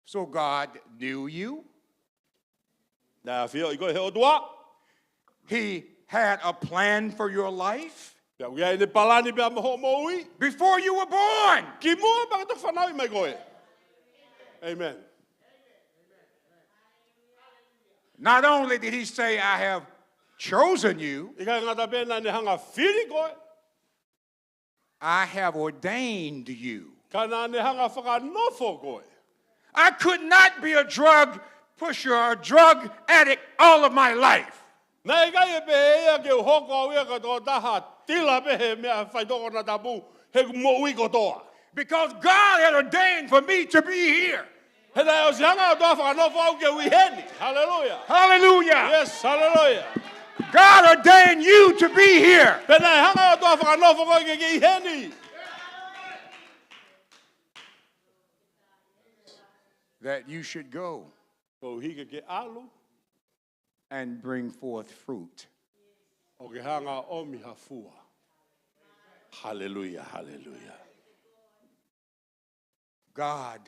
So God knew you. He had a plan for your life before you were born. Amen. Not only did he say, I have chosen you, I have ordained you. I could not be a drug pusher or a drug addict all of my life. Because God had ordained for me to be here. Hallelujah. Hallelujah. Yes, hallelujah. God ordained you to be here. That you should go and bring forth fruit. Hallelujah, hallelujah. God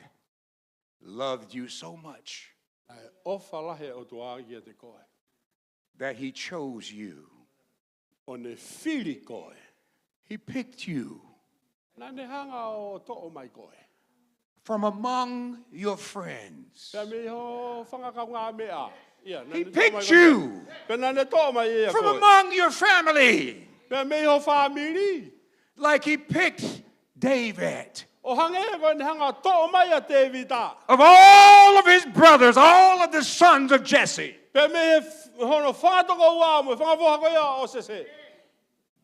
loved you so much that he chose you. He picked you from among your friends. He picked you from among your family. Like he picked David. Of all of his brothers, all of the sons of Jesse,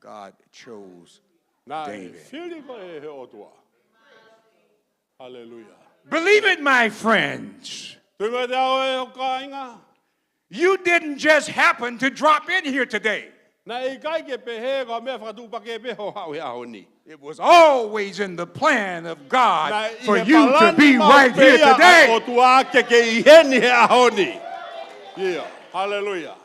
God chose David. Hallelujah. Believe it, my friends. You didn't just happen to drop in here today. It was always in the plan of God for you to be right here today. Yeah. Hallelujah.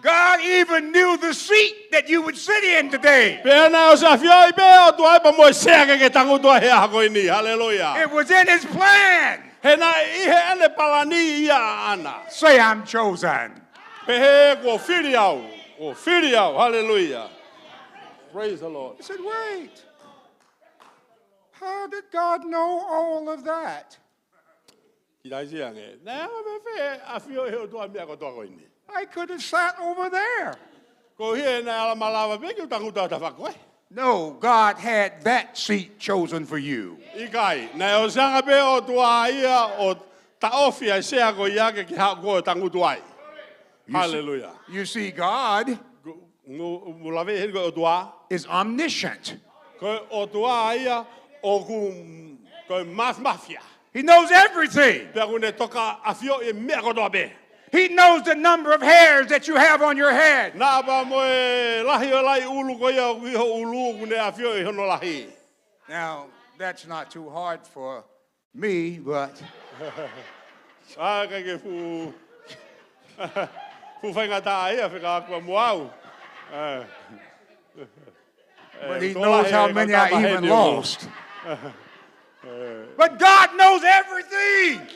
God even knew the seat that you would sit in today. Hallelujah. It was in his plan. Say, I'm chosen. Hallelujah. Praise the Lord. He said, wait. How did God know all of that? I could have sat over there. No, God had that seat chosen for you. Hallelujah. You see, God is omniscient. He knows everything. He knows the number of hairs that you have on your head. Now, that's not too hard for me, but but he knows how many I even lost. But God knows everything.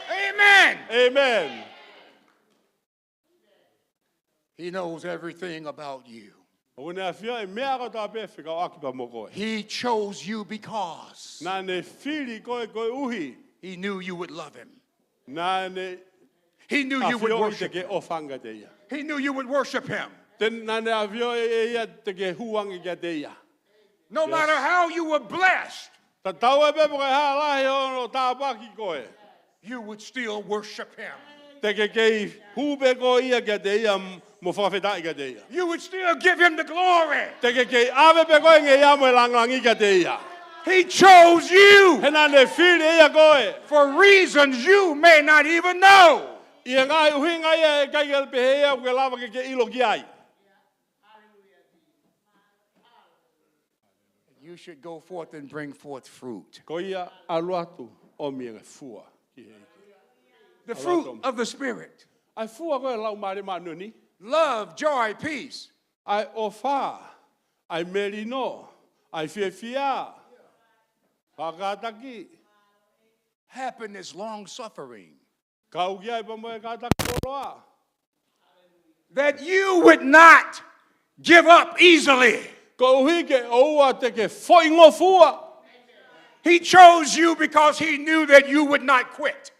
Amen. Amen. He knows everything about you. He chose you because he knew you would love him. He knew you would worship him. He knew you would worship him. No matter how you were blessed, you would still worship him. You would still give him the glory. He chose you for reasons you may not even know. You should go forth and bring forth fruit. The fruit of the Spirit. Love, joy, peace. Ai ofa, ai merino, ai fiafia, pagataki. Happiness, long suffering. That you would not give up easily. He chose you because he knew that you would not quit.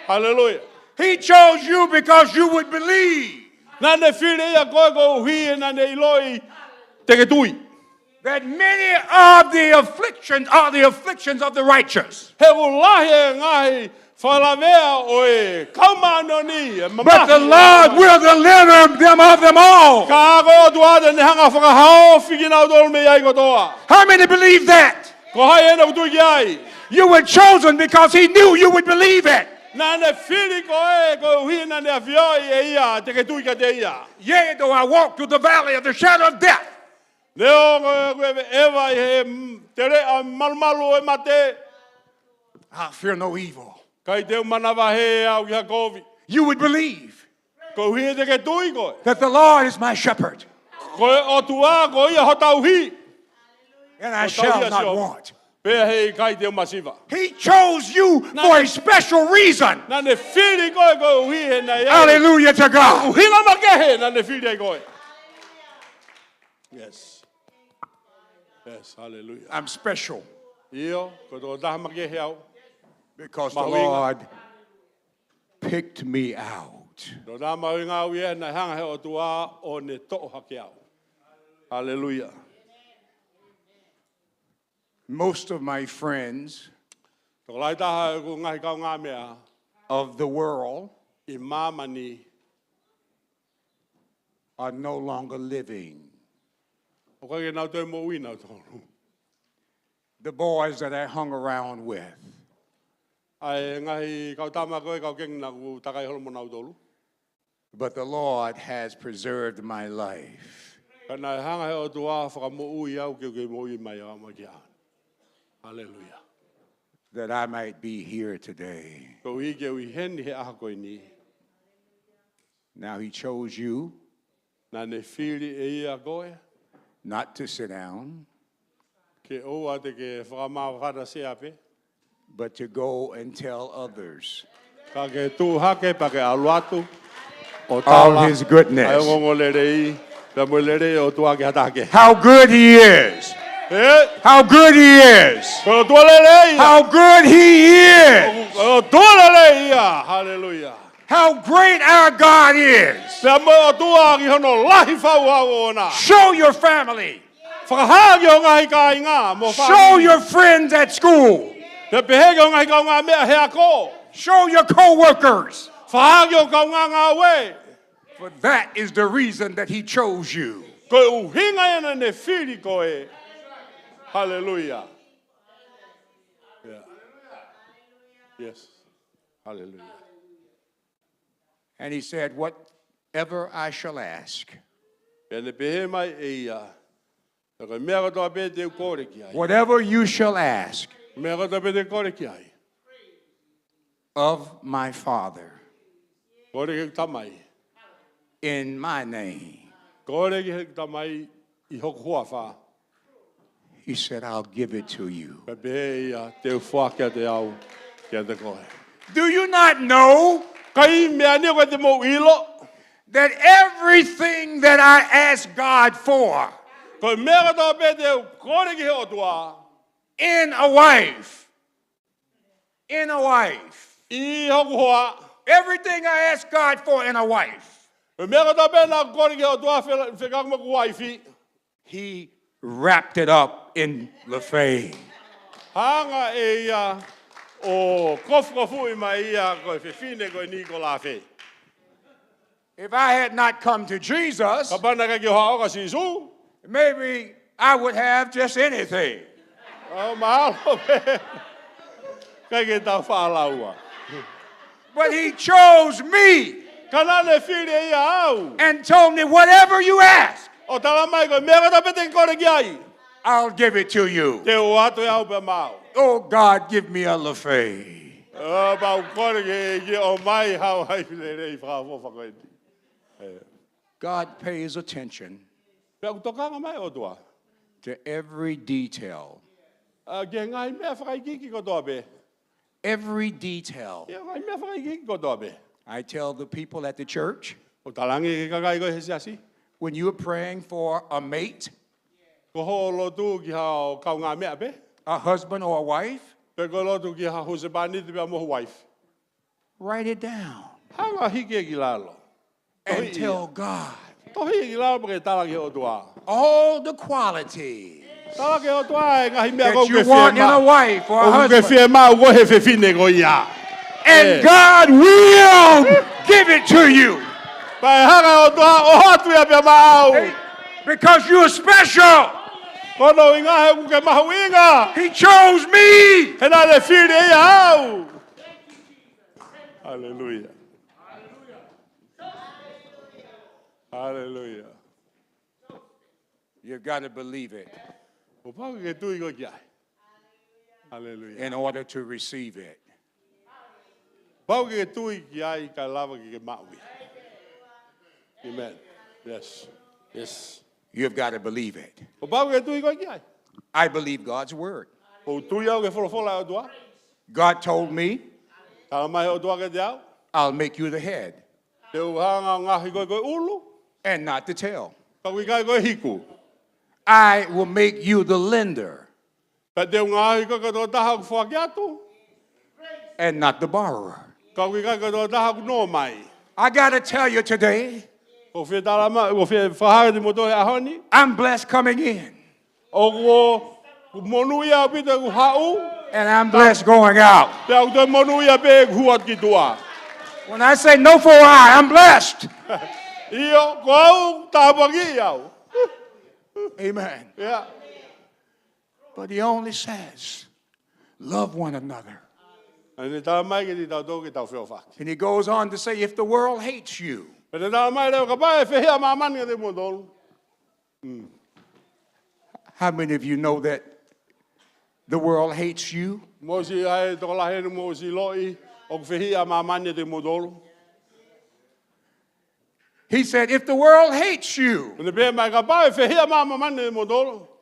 Hallelujah. He chose you because you would believe that many of the afflictions are the afflictions of the righteous. But the Lord will deliver them of them all. How many believe that? You were chosen because he knew you would believe it. Yea, though I walk through the valley of the shadow of death, I'll fear no evil. You would believe that the Lord is my shepherd, and I shall not want. He chose you for a special reason. Hallelujah to God. Yes. Yes, hallelujah. I'm special because the Mahuinga. Lord picked me out. Hallelujah. Most of my friends of the world are no longer living. The boys that I hung around with, but the Lord has preserved my life. Hallelujah. That I might be here today. Now he chose you not to sit down, but to go and tell others of his goodness. How good he is. How good he is. How good he is. Hallelujah. How great our God is. Show your family. Show your friends at school. Show your co-workers. For that is the reason that he chose you. Hallelujah. Yeah. Yes. Hallelujah. And he said, whatever I shall ask, whatever you shall ask of my Father in my name, he said, I'll give it to you. Do you not know that everything that I ask God for in a wife, everything I ask God for in a wife, he wrapped it up in the faith. If I had not come to Jesus, maybe I would have just anything. But he chose me and told me, whatever you ask, I'll give it to you. Oh, God, give me a lafay. God pays attention to every detail. Every detail. I tell the people at the church, when you're praying for a mate, a husband or a wife, write it down and tell God all the qualities that you want in a wife or a husband. And God will give it to you. Because you're special. He chose me. Hallelujah. Hallelujah. You've got to believe it Hallelujah. in order to receive it. Amen. Yes. Yes. You've got to believe it. I believe God's word. God told me, I'll make you the head and not the tail. I will make you the lender and not the borrower. I got to tell you today, I'm blessed coming in. And I'm blessed going out. When I say no for I, I'm blessed. Amen. Yeah. But he only says, love one another. And he goes on to say, if the world hates you, how many of you know that the world hates you? He said, if the world hates you,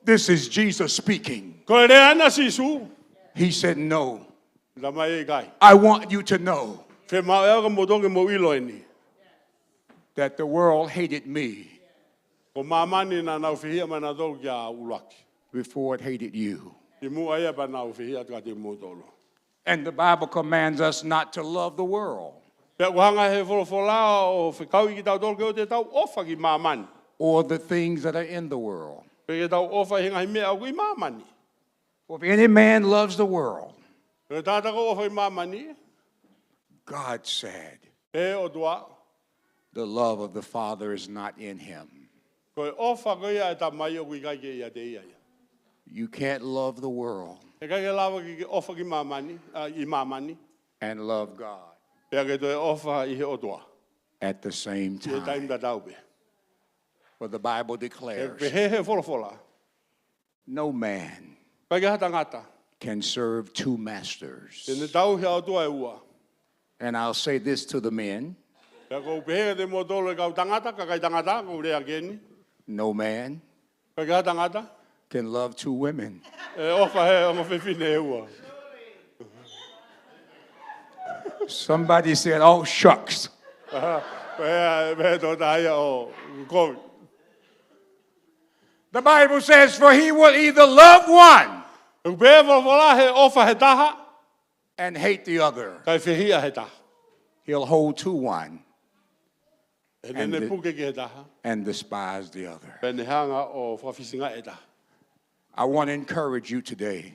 this is Jesus speaking. He said, no. I want you to know that the world hated me before it hated you. And the Bible commands us not to love the world or the things that are in the world. For if any man loves the world, God said, the love of the Father is not in him. You can't love the world and love God at the same time. For the Bible declares, no man can serve two masters. And I'll say this to the men. No man can love two women. Somebody said, oh, shucks. The Bible says, for he will either love one and hate the other. He'll hold to one and despise the other. I want to encourage you today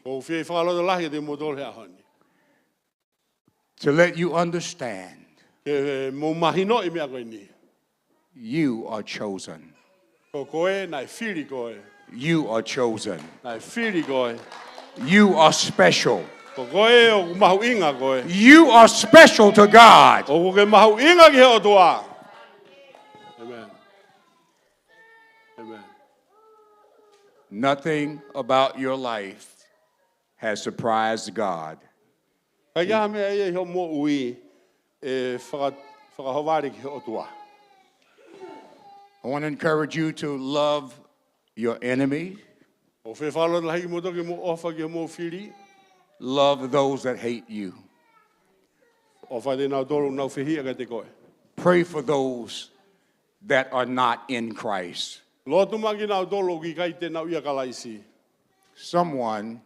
to let you understand you are chosen. You are chosen. You are special. You are special to God. Amen. Amen. Nothing about your life has surprised God. Ka ia me ai ho mo ui e whakahawari ki o tua. I want to encourage you to love your enemy. O whewhalo na hiki mo toki mo ofa ki mo whiri. Love those that hate you. O whai te nau tolu nau whihia ka te koe. Pray for those that are not in Christ. Lotu maki nau tolu ki kai te nau ia kalaisi. Someone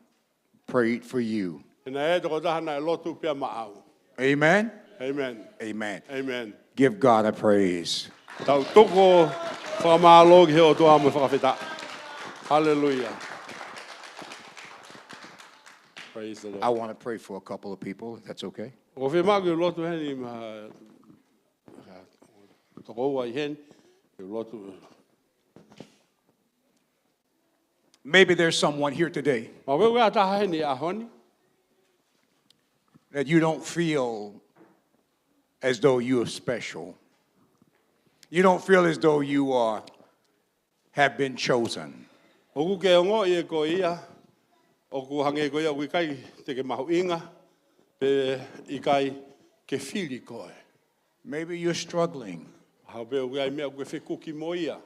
prayed for you. Ena e toko tahana e lotu pia maau. Amen? Amen. Amen. Amen. Give God a praise. Tau toko whakamalo ki he o toa mo whakawhita. Hallelujah. Praise the Lord. I want to pray for a couple of people, if that's okay. O whi maki o lotu heni ma toko ua I hen. O lotu. Maybe there's someone here today Ma weu ngā taha heni a honi. that you don't feel as though you are special. You don't feel as though you have been chosen. O ku ke ongo I e ko ia. O ku hange ko ia wikai te ke mahu inga. Pe I kai ke whiri koe. Maybe you're struggling Hau pe uai mea ku e whikuki mo ia.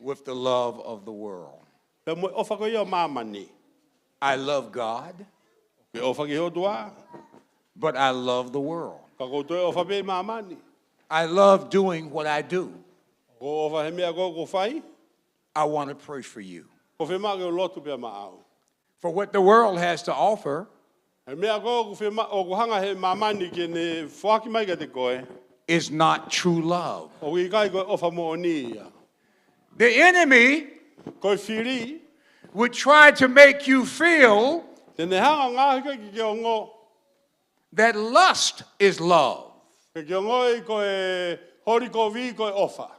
with the love of the world. Pe mo ofa ko ia mamani. I love God, Pe ofa ki ho tua. but I love the world. Ka koutou ofa pe mamani. I love doing what I do. Ko ofa he mea ko whai. I want to pray for you. Ko whi maki o lotu pia maau. For what the world has to offer He mea ko o ku hanga he mamani ke ne whaki mai ka te koe. is not true love. O ki kai koe ofa mo o ni ia. The enemy Koe whiri. would try to make you feel Tene hanga ngā hika ki ke ongo. that lust is love. Ke ongo I koe hori ko vi koe ofa.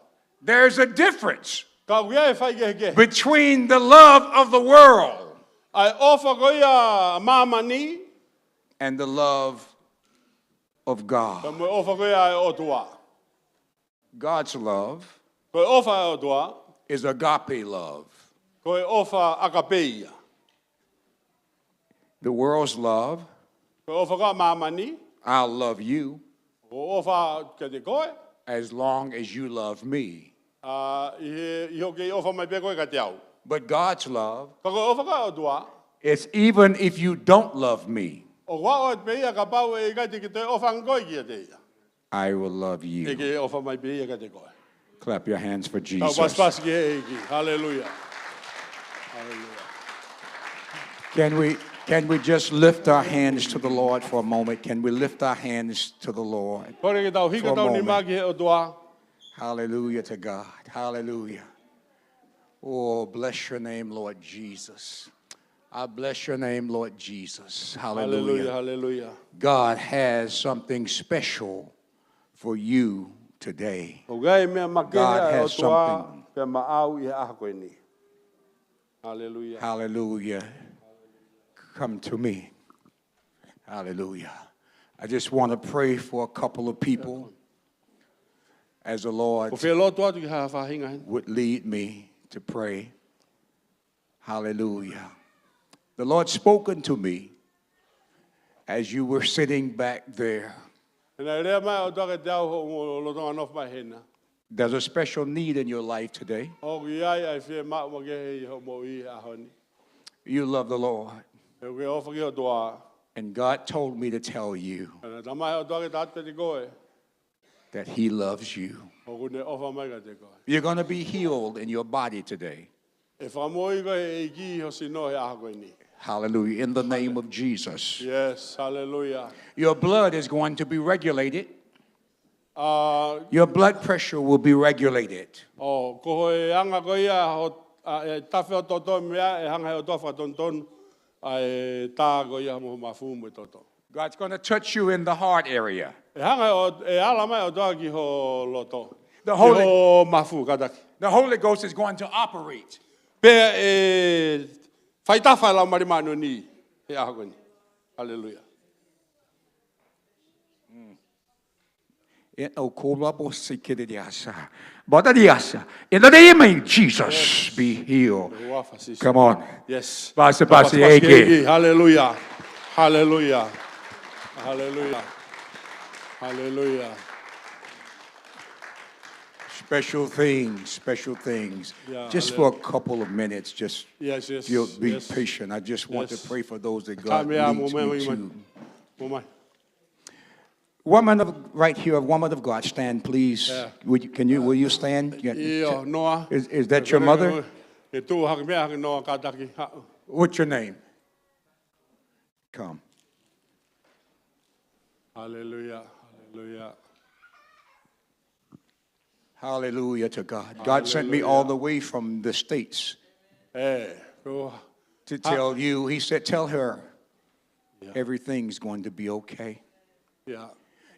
There's a difference Ka uia e whai ke. between the love of the world Ai ofa ko ia mamani. and the love of Ka God. mo ofa ko ia e o tua. God's love Koe ofa e o tua. is agape love. Koe ofa akapeia. The world's love, Koe ofa ka mamani. I'll love you Ko ofa ke te koe. as long as you love me. I hoki ofa mai pe koe ka te au. But God's love Ka koe ofa ka o tua. is even if you don't love me, O wā o te peia ka pau e kai te ki te ofa ngoi ki a te ia. I will love E you. ke ofa mai peia ka te koe. Clap your hands for Tau Jesus. paspas ki he ki. Hallelujah. Hallelujah. Can we just lift our hands to the Lord for a moment? Can we lift our hands to the Lord? Kore ke tau hika tau ni mā ki he o tua. Hallelujah to God. Hallelujah. Oh, bless your name, Lord Jesus. I bless your name, Lord Jesus. Hallelujah. Hallelujah. Hallelujah. God has something special for you today. O gai mea makere God e o has tua. something. Pea maau I he aha koe ni. Hallelujah. Hallelujah. Come to me. Hallelujah. I just want to pray for a couple of people as the Lord Ko whea lotu atu ki haa whahinga hen. would lead me to pray. Hallelujah. The Lord spoken to me as you were sitting back there. E nei rea mai o tua ke te au ho mo lotonga nof mai hena. There's a special need in your life today. O ki ai ai whea maa ma ke hei ho mo I a honi. You love the Lord. E ke ofa ki o tua. And God told me to tell you E nei tamai o tua ke tātua te koe. that He loves you. O kune ofa mai ka te koe. You're going to be healed in your body today. E whamoi koe e ki ho sino he aha koe ni. Hallelujah. In the name of Jesus. Yes. Hallelujah. Your blood is going to be regulated. Uh, Your blood pressure will be regulated. O, ko e anga ko ia, e tawhi o toto mea, e hanga o tofa tonton, e tā ko ia mo mafumu e toto. God's going to touch you in the heart area. E hanga o, e ala mai o toa ki ho loto. The Ki Holy- ho mafu kataki. The Holy Ghost is going to operate. Pea e whaitawhai lau marimano ni, he aha koe ni. Hallelujah. In the name of Jesus, be healed. Come on. Yes. Hallelujah. Hallelujah. Hallelujah. Hallelujah. Special things. Yeah, just for a couple of minutes, just yes. be patient. I just want to pray for those that God leads me to. Woman of right here, woman of God, stand, please. Yeah. Will you stand? Noah. Is that your mother? What's your name? Come. Hallelujah. Hallelujah. Hallelujah to God. God sent me all the way from the States to tell you. He said, tell her everything's going to be okay. Yeah.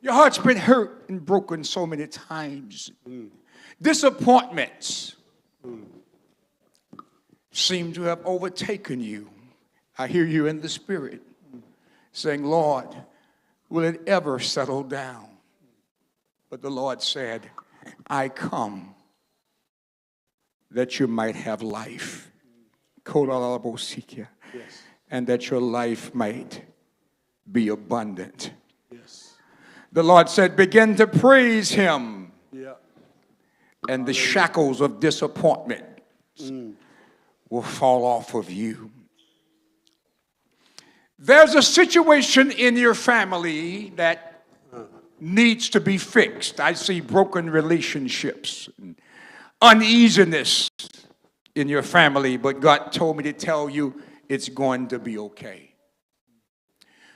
Your heart's been hurt and broken so many times. Disappointments seem to have overtaken you. I hear you in the spirit saying, Lord, will it ever settle down? But the Lord said, I come that you might have life. Yes. And that your life might be abundant. Yes. The Lord said, begin to praise him. Yeah. And the shackles of disappointment will fall off of you. There's a situation in your family that needs to be fixed. I see broken relationships, and uneasiness in your family, but God told me to tell you it's going to be okay.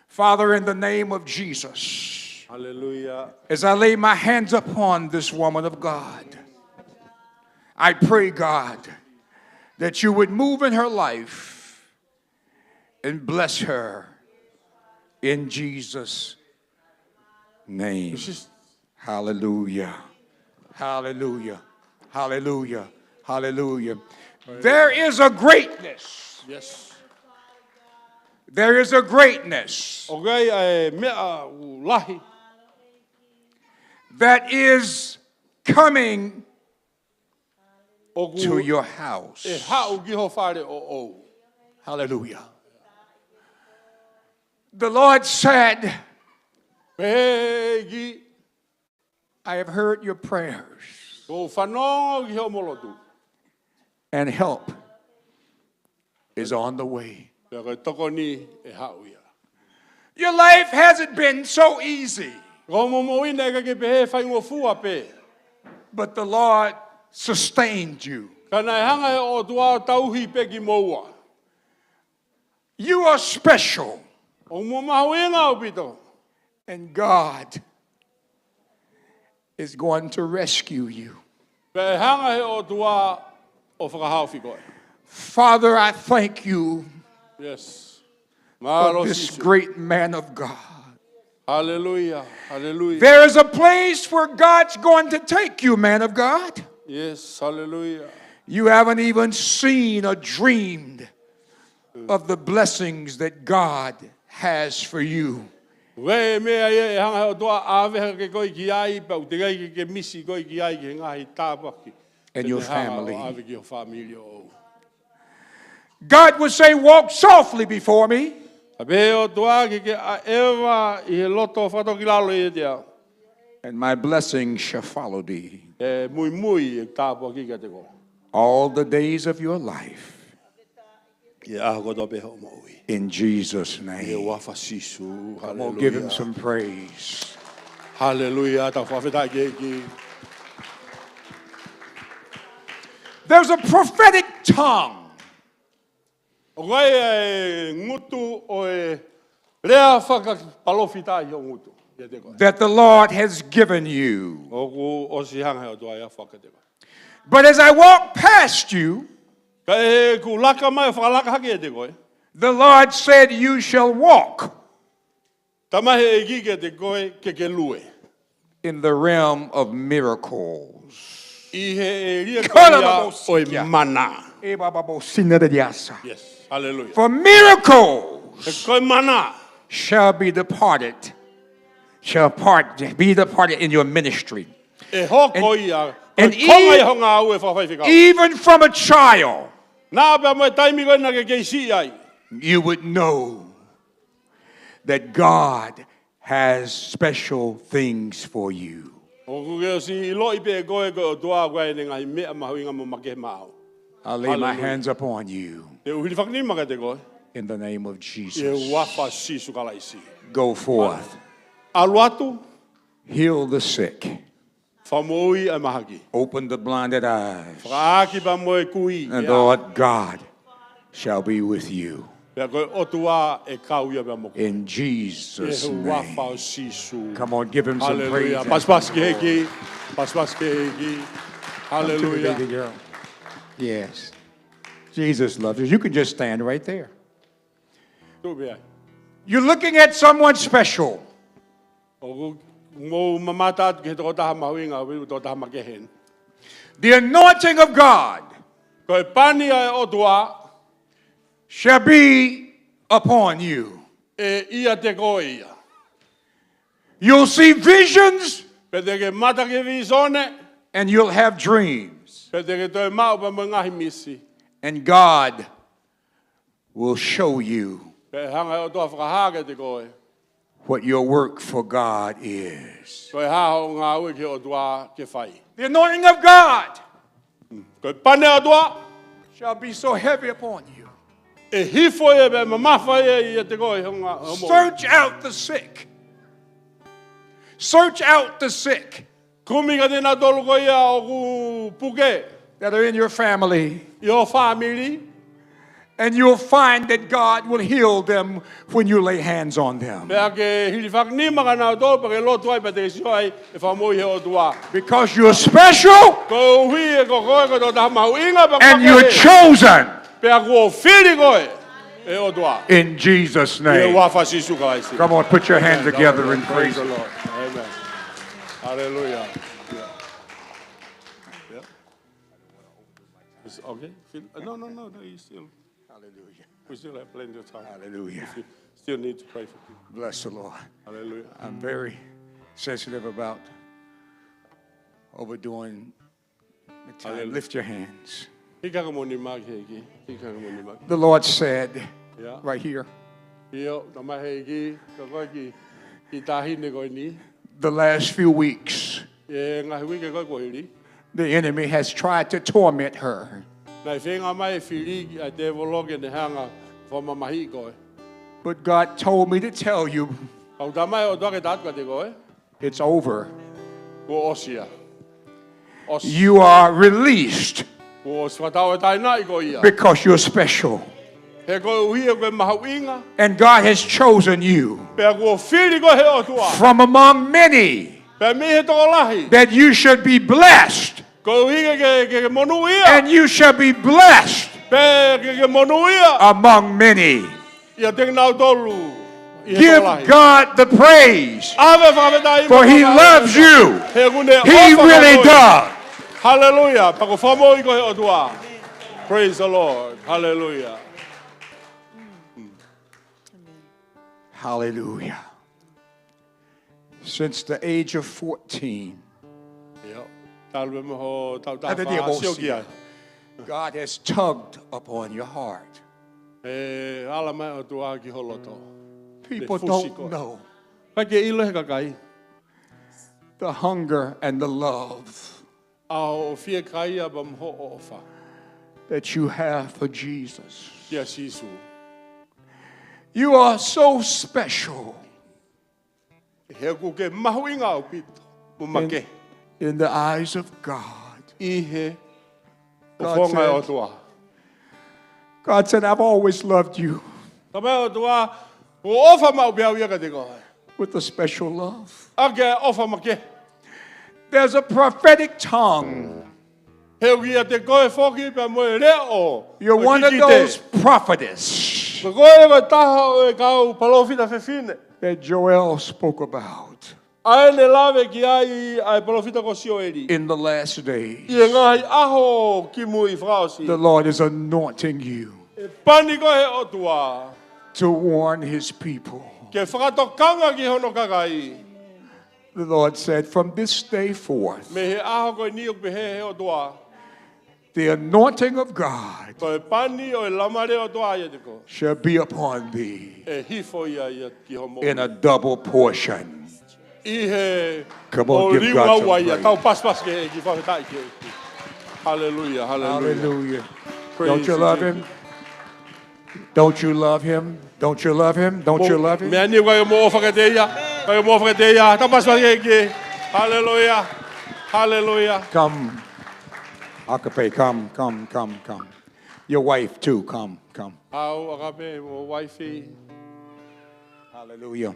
Father, in the name of Jesus, hallelujah, as I lay my hands upon this woman of God, I pray, God, that you would move in her life and bless her in Jesus' name. Hallelujah. Hallelujah. Hallelujah. Hallelujah. There is a greatness. Yes. There is a greatness that is coming to your house. Hallelujah. The Lord said, I have heard your prayers, and help is on the way. Your life hasn't been so easy, but the Lord sustained you. You are special, and God is going to rescue you. Father, I thank you for this great man of God. Hallelujah. Hallelujah. There is a place where God's going to take you, man of God. Yes. Hallelujah. You haven't even seen or dreamed of the blessings that God has for you. And your family. God would say, walk softly before me. And my blessing shall follow thee all the days of your life. In Jesus' name. Come on, give him some praise. Hallelujah. There's a prophetic tongue that the Lord has given you. But as I walk past you, the Lord said, you shall walk in the realm of miracles. Yes. Hallelujah. For miracles shall be departed shall be the part in your ministry. And even from a child, you would know that God has special things for you. I'll lay my hands upon you in the name of Jesus. Go forth. Heal the sick. Open the blinded eyes. And Lord God shall be with you. In Jesus' name. Come on, give him some praise. Hallelujah. Yes. Jesus loves you. You can just stand right there. You're looking at someone special. The anointing of God shall be upon you. You'll see visions and you'll have dreams. And God will show you what your work for God is. The anointing of God shall be so heavy upon you. Search out the sick. Search out the sick that are in your family. And you'll find that God will heal them when you lay hands on them. Because you're special and you're chosen. In Jesus' name. Come on, put your hands together and praise the Lord. Amen. Hallelujah. Yeah. Okay? No, you still. Hallelujah. We still have plenty of time. Hallelujah. We still need to pray for people. Bless the Lord. Hallelujah. I'm very sensitive about overdoing the time. Hallelujah. Lift your hands. The Lord said, right here, the last few weeks, the enemy has tried to torment her. But God told me to tell you, it's over. You are released because you're special. And God has chosen you from among many that you should be blessed. And you shall be blessed among many. Give God the praise, for He loves you. He really does. Hallelujah. Praise the Lord. Hallelujah. Hallelujah. Since the age of 14, God has tugged upon your heart. People don't know the hunger and the love that you have for Jesus. You are so special in the eyes of God. God said, I've always loved you with a special love. There's a prophetic tongue. You're one of those prophetess that Joel spoke about in the last days. The Lord is anointing you to warn His people The Lord said, from this day forth, Me he aho ko ni o pe he o toa. the anointing of God Ko e pani o e lamare o toa ia te ko. shall be upon thee E hifo ia ki ho mo. in a double portion. I he Come on, o give riu God au some ai ia praise. tau pas ke ki whakatai ki. Hallelujah, hallelujah. Hallelujah. Praise Don't you you, love Jesus. him? Don't you love him? Don't you love him? Don't you love him? Me ani ko mo whakate ia. Ko mo whakate ia. Tau pas ki. Hallelujah. Hallelujah. Come. Akape, come. Your wife too, come. Au akape mo wifey. Hallelujah.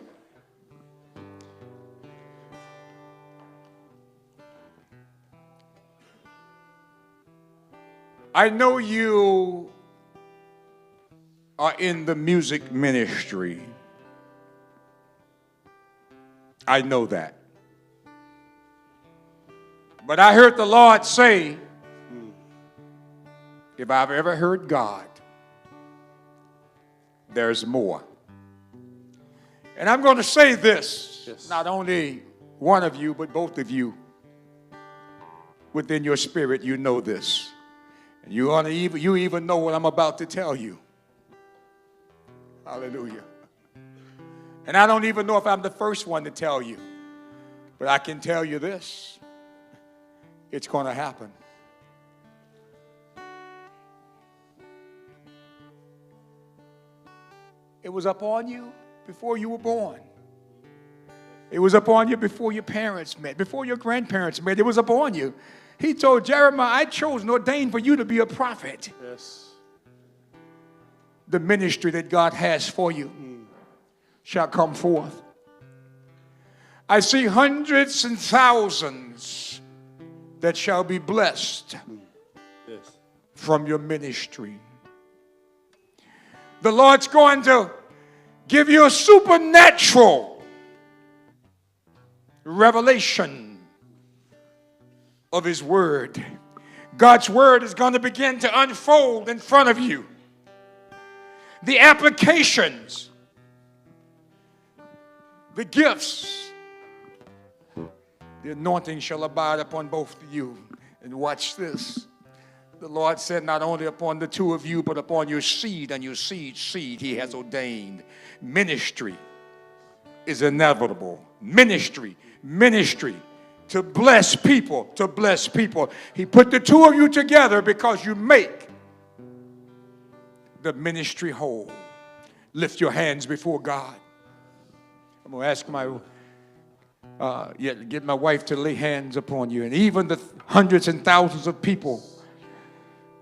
I know you are in the music ministry. I know that. But I heard the Lord say, if I've ever heard God, there's more. And I'm going to say this, Yes. not only one of you, but both of you. Within your spirit, you know this. And you even know what I'm about to tell you. Hallelujah. And I don't even know if I'm the first one to tell you. But I can tell you this. It's going to happen. It was upon you before you were born. It was upon you before your parents met, before your grandparents met. It was upon you. He told Jeremiah, I chose and ordained for you to be a prophet. Yes. The ministry that God has for you shall come forth. I see hundreds and thousands that shall be blessed Yes. from your ministry. The Lord's going to give you a supernatural revelation of His Word. God's Word is going to begin to unfold in front of you. The applications, the gifts, the anointing shall abide upon both of you. And watch this. The Lord said, not only upon the two of you, but upon your seed and your seed's seed, He has ordained. Ministry is inevitable. Ministry. To bless people. He put the two of you together because you make the ministry whole. Lift your hands before God. I'm going to ask get my wife to lay hands upon you. And even the hundreds and thousands of people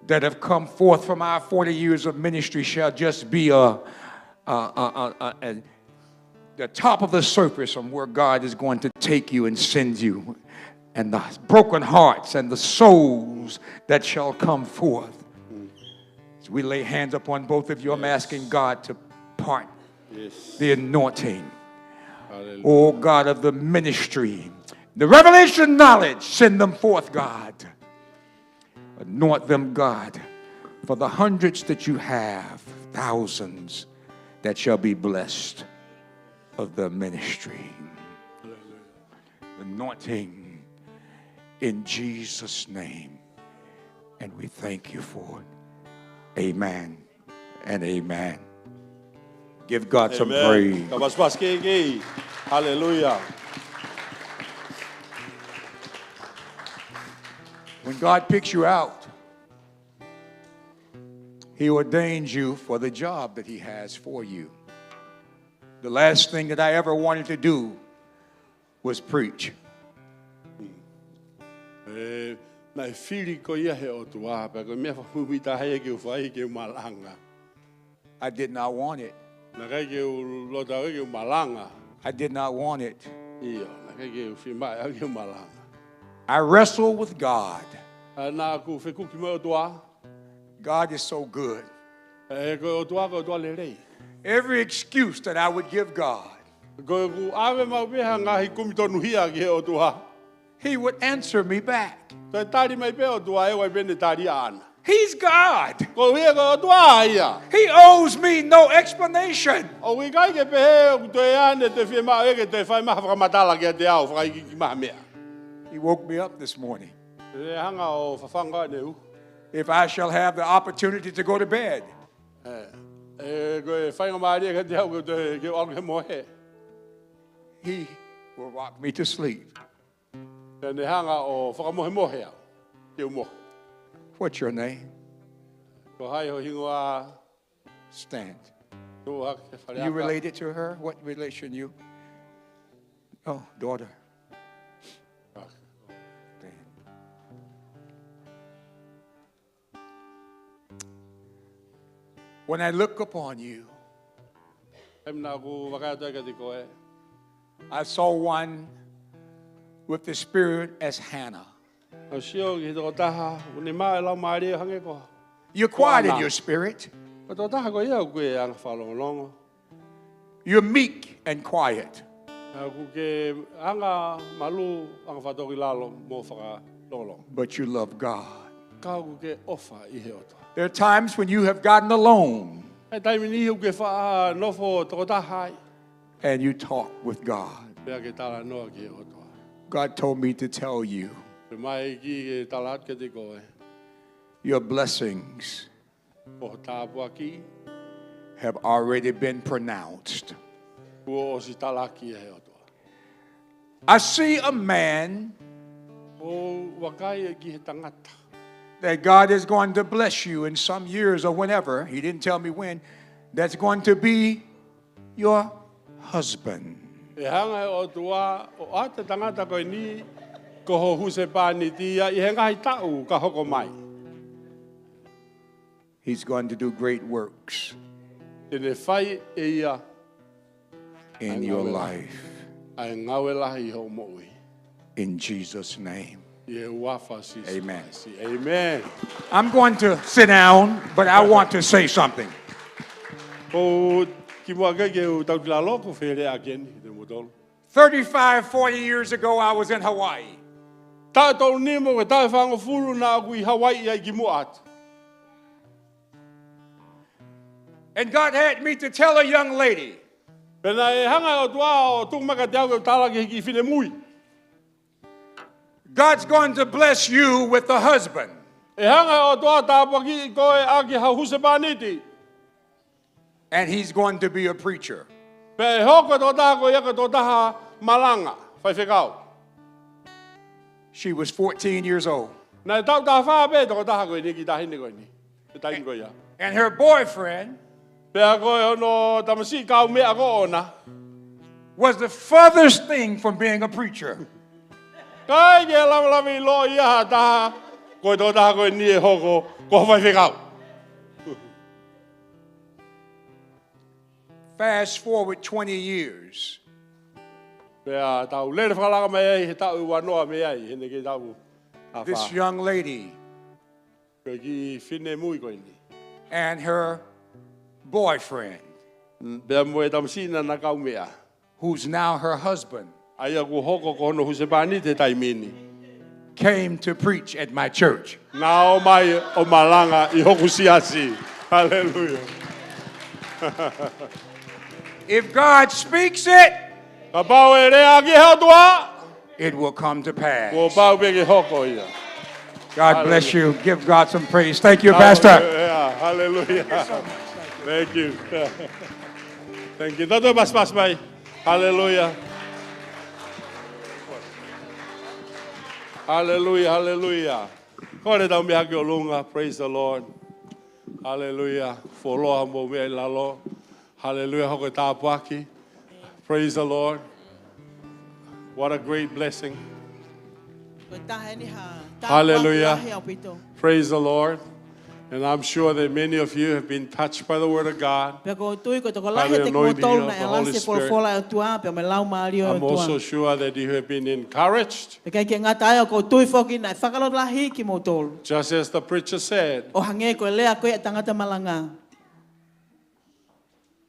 that have come forth from our 40 years of ministry shall just be the top of the surface from where God is going to take you and send you. And the broken hearts and the souls that shall come forth. As we lay hands upon both of you, I'm asking God to part the anointing. Hallelujah. Oh God of the ministry, the revelation knowledge, send them forth, God. Anoint them, God, for the hundreds that you have, thousands that shall be blessed of the ministry. Anointing in Jesus' name. And we thank you for it. Amen and amen. Give God some praise. Hallelujah. When God picks you out, He ordains you for the job that He has for you. The last thing that I ever wanted to do was preach. Na fili ko ia he o tua pa ko me fa hui ta he ke fai ke malanga. I did not want it. Na kai ke lo ta ke malanga. I did not want it. Iyo, na kai ke fi mai ke malanga. I wrestle with God. Na ku fe ku ki mo tua. God is so good. Ko tua le le. Every excuse that I would give God, Ko ku ave ma be hanga hi ku mi tonu hia ke o tua. He would answer me back. Tari mai pe o tua e wa be ne tari ana. He's God. Ko ia ko tua ia. He owes me no explanation. O wi kai ke pe to ane te fi ma e ke te fai ma fra matala ke te au fra ki ma mea. He woke me up this morning. E hanga o fafanga ne u. If I shall have the opportunity to go to bed. E ko fai ma ri ke te au ke o ke mo he. He will rock me to sleep. Ne hanga o fra mo he mo he. Te mo. What's your name? Ko hai ho hingoa Stand. tu You related to her? What relation you? Oh, daughter. Stand. When I look upon you, I saw one with the spirit as Hannah. You're quiet in your spirit. You're meek and quiet. But you love God. There are times when you have gotten alone and you talk with God. God told me to tell you your blessings have already been pronounced. I see a man that God is going to bless you in some years or whenever, he didn't tell me when, that's going to be your husband. He's going to do great works in your life. In Jesus' name. Amen. Amen. I'm going to sit down, but I want to say something. 35, 40 years ago, I was in Hawaii. And God had me to tell a young lady, God's going to bless you with a husband. And he's going to be a preacher. She was 14 years old. And her boyfriend was the furthest thing from being a preacher. Fast forward 20 years. This young lady and her boyfriend, who's now her husband, came to preach at my church. Hallelujah. If God speaks it, it will come to pass. God bless you. Give God some praise. Thank you, Pastor. Hallelujah. Thank you. Thank you. Hallelujah. Hallelujah. Hallelujah. Praise the Lord. Hallelujah. Hallelujah. Praise the Lord. What a great blessing. Hallelujah. Praise the Lord. And I'm sure that many of you have been touched by the Word of God, by the anointing of the Holy Spirit. I'm also sure that you have been encouraged. Just as the preacher said,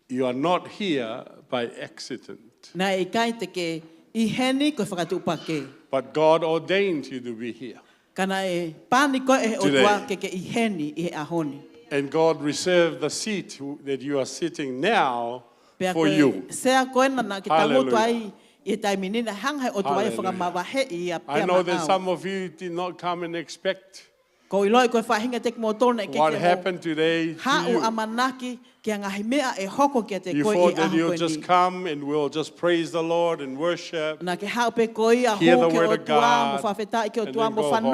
you are not here by accident. But God ordained you to be here. And God reserved the seat that you are sitting now for you. Hallelujah. Hallelujah. I know that some of you did not come and expect what happened today to you. You thought that you'll just come and we'll just praise the Lord and worship, hear the word of God, and then go home.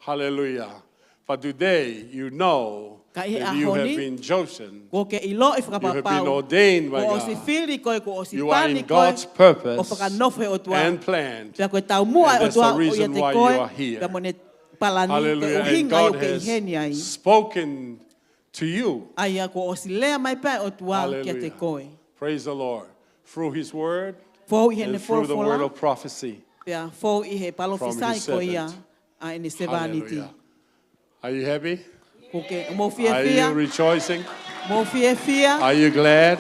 Hallelujah. But today, you know that you have been chosen. You have been ordained by God. You are in God's purpose and plan. And that's the reason why you are here. Hallelujah. And God has spoken to you. Hallelujah. Praise the Lord. Through His word and through the word of prophecy from His servant. Hallelujah. Are you happy? Are you rejoicing? Are you glad?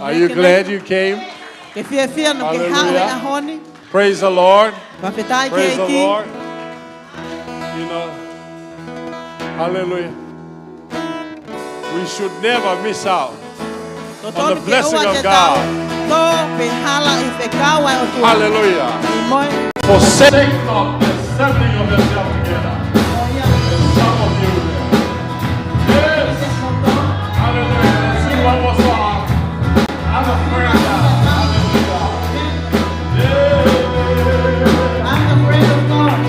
Are you glad you came? Hallelujah. Praise the Lord. Praise the Lord. You know, hallelujah. We should never miss out on the blessing of God. Hallelujah. Forsake not the assembling of yourself together. There's some of you there. Yes. Hallelujah. See one more song. I'm a friend now. Hallelujah. Yeah. I'm a friend of God.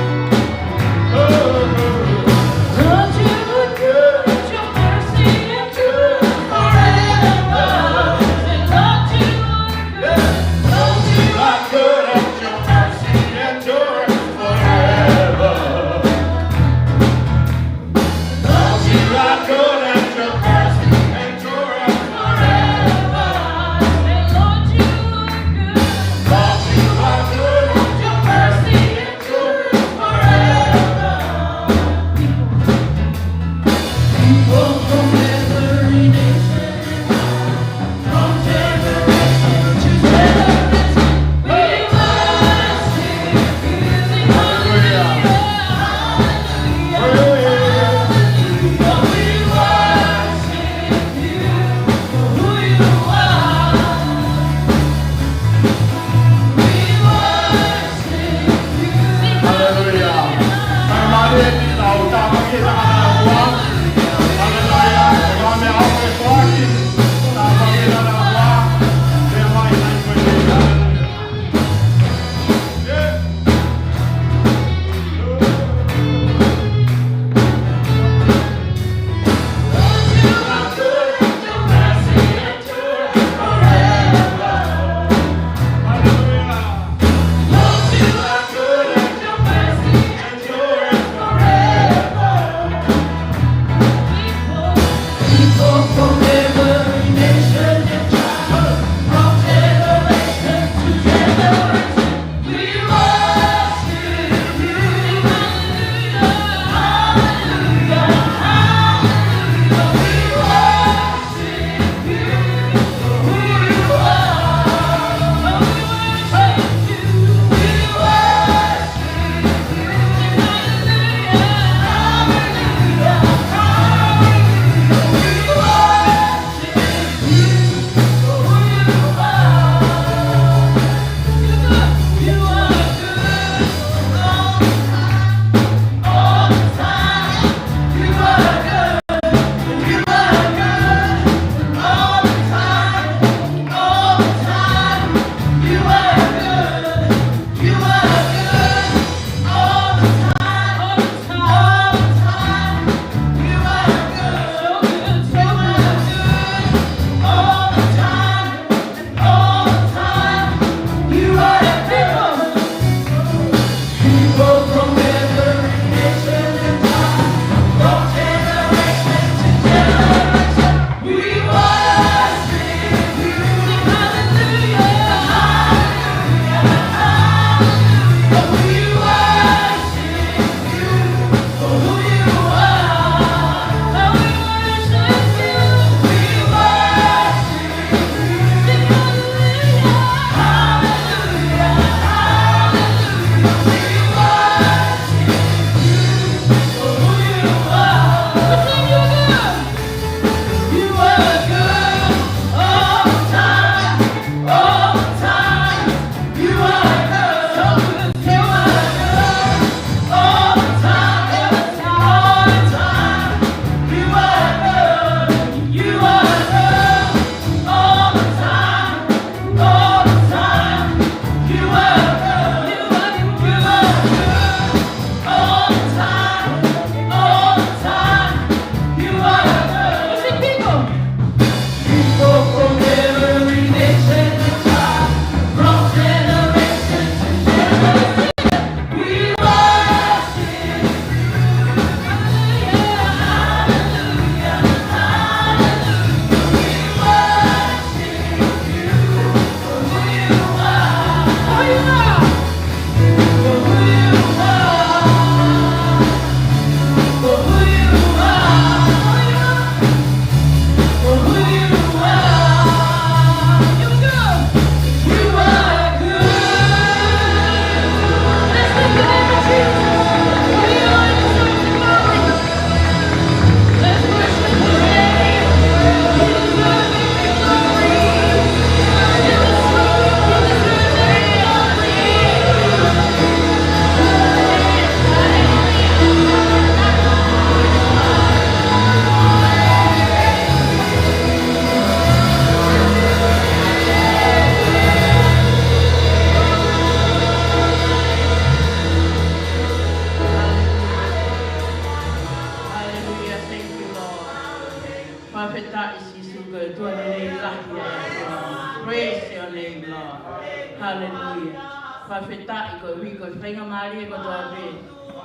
whawheta I koe hui koe whainga maari e kotoa te.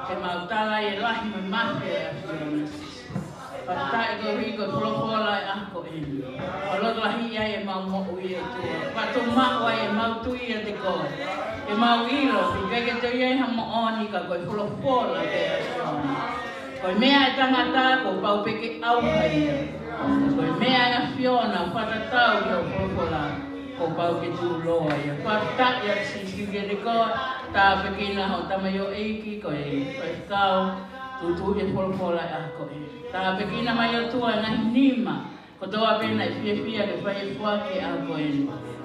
Ke mautala e lahi me mahe e awhiona. Whawheta I koe hui koe wholofola e ako e. Waloto lahi ai e mau mo ui e tua. Pato maua e mau tui e te koe. E mau ilo, pi keke te iei ha mo oni ka koe wholofola e awhiona. Koe mea e tangata ko pau peke au haia. Koe mea e awhiona whatatau i o wholofola. Ko pau ke tū loa ia. Whata ia sisi ke te koa, tā pekina ho tamayo eiki ko e whaikau, tūtū e wholofola e ako e. Tā pekina mai o tua ngahi nima, ko toa pena e whia ke whai whake ako e.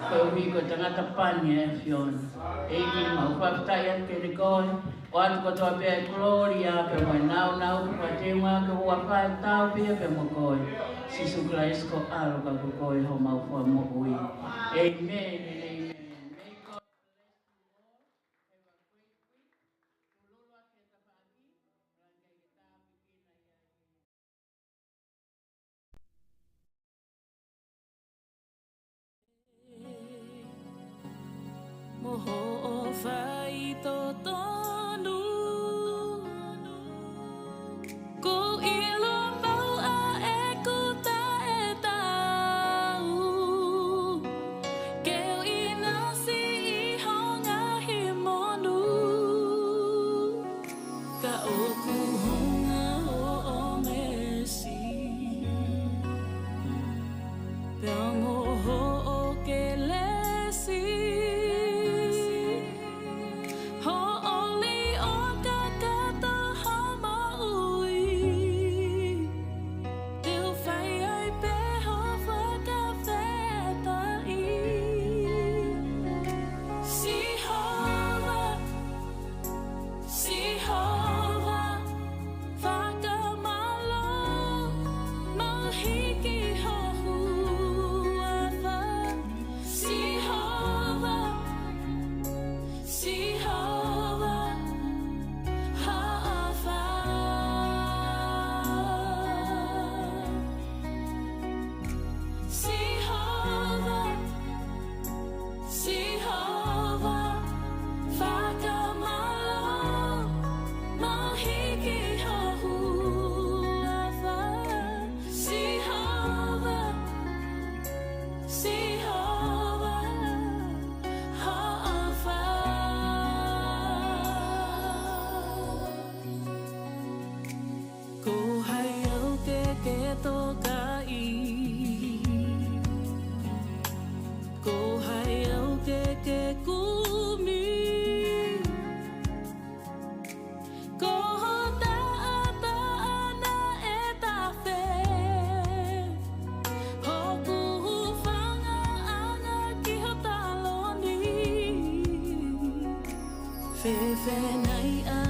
Ko hui ko tangata pani e whiona. Eiki mau whafta ia ke te koa, o atu ko toa pia e gloria, pe moe nau, pa te mua ke hua whai tau pia pe mo koe. Sisu Christ ko aro ka ko koe ho mau wha mo ui. Amen and amen. May God Moho o whai tō tonu Ko ilo mau a e kuta e tau Keo ina si I honga hi monu Ka oku honga o mesi Pea moho o ke lesi Fe nai a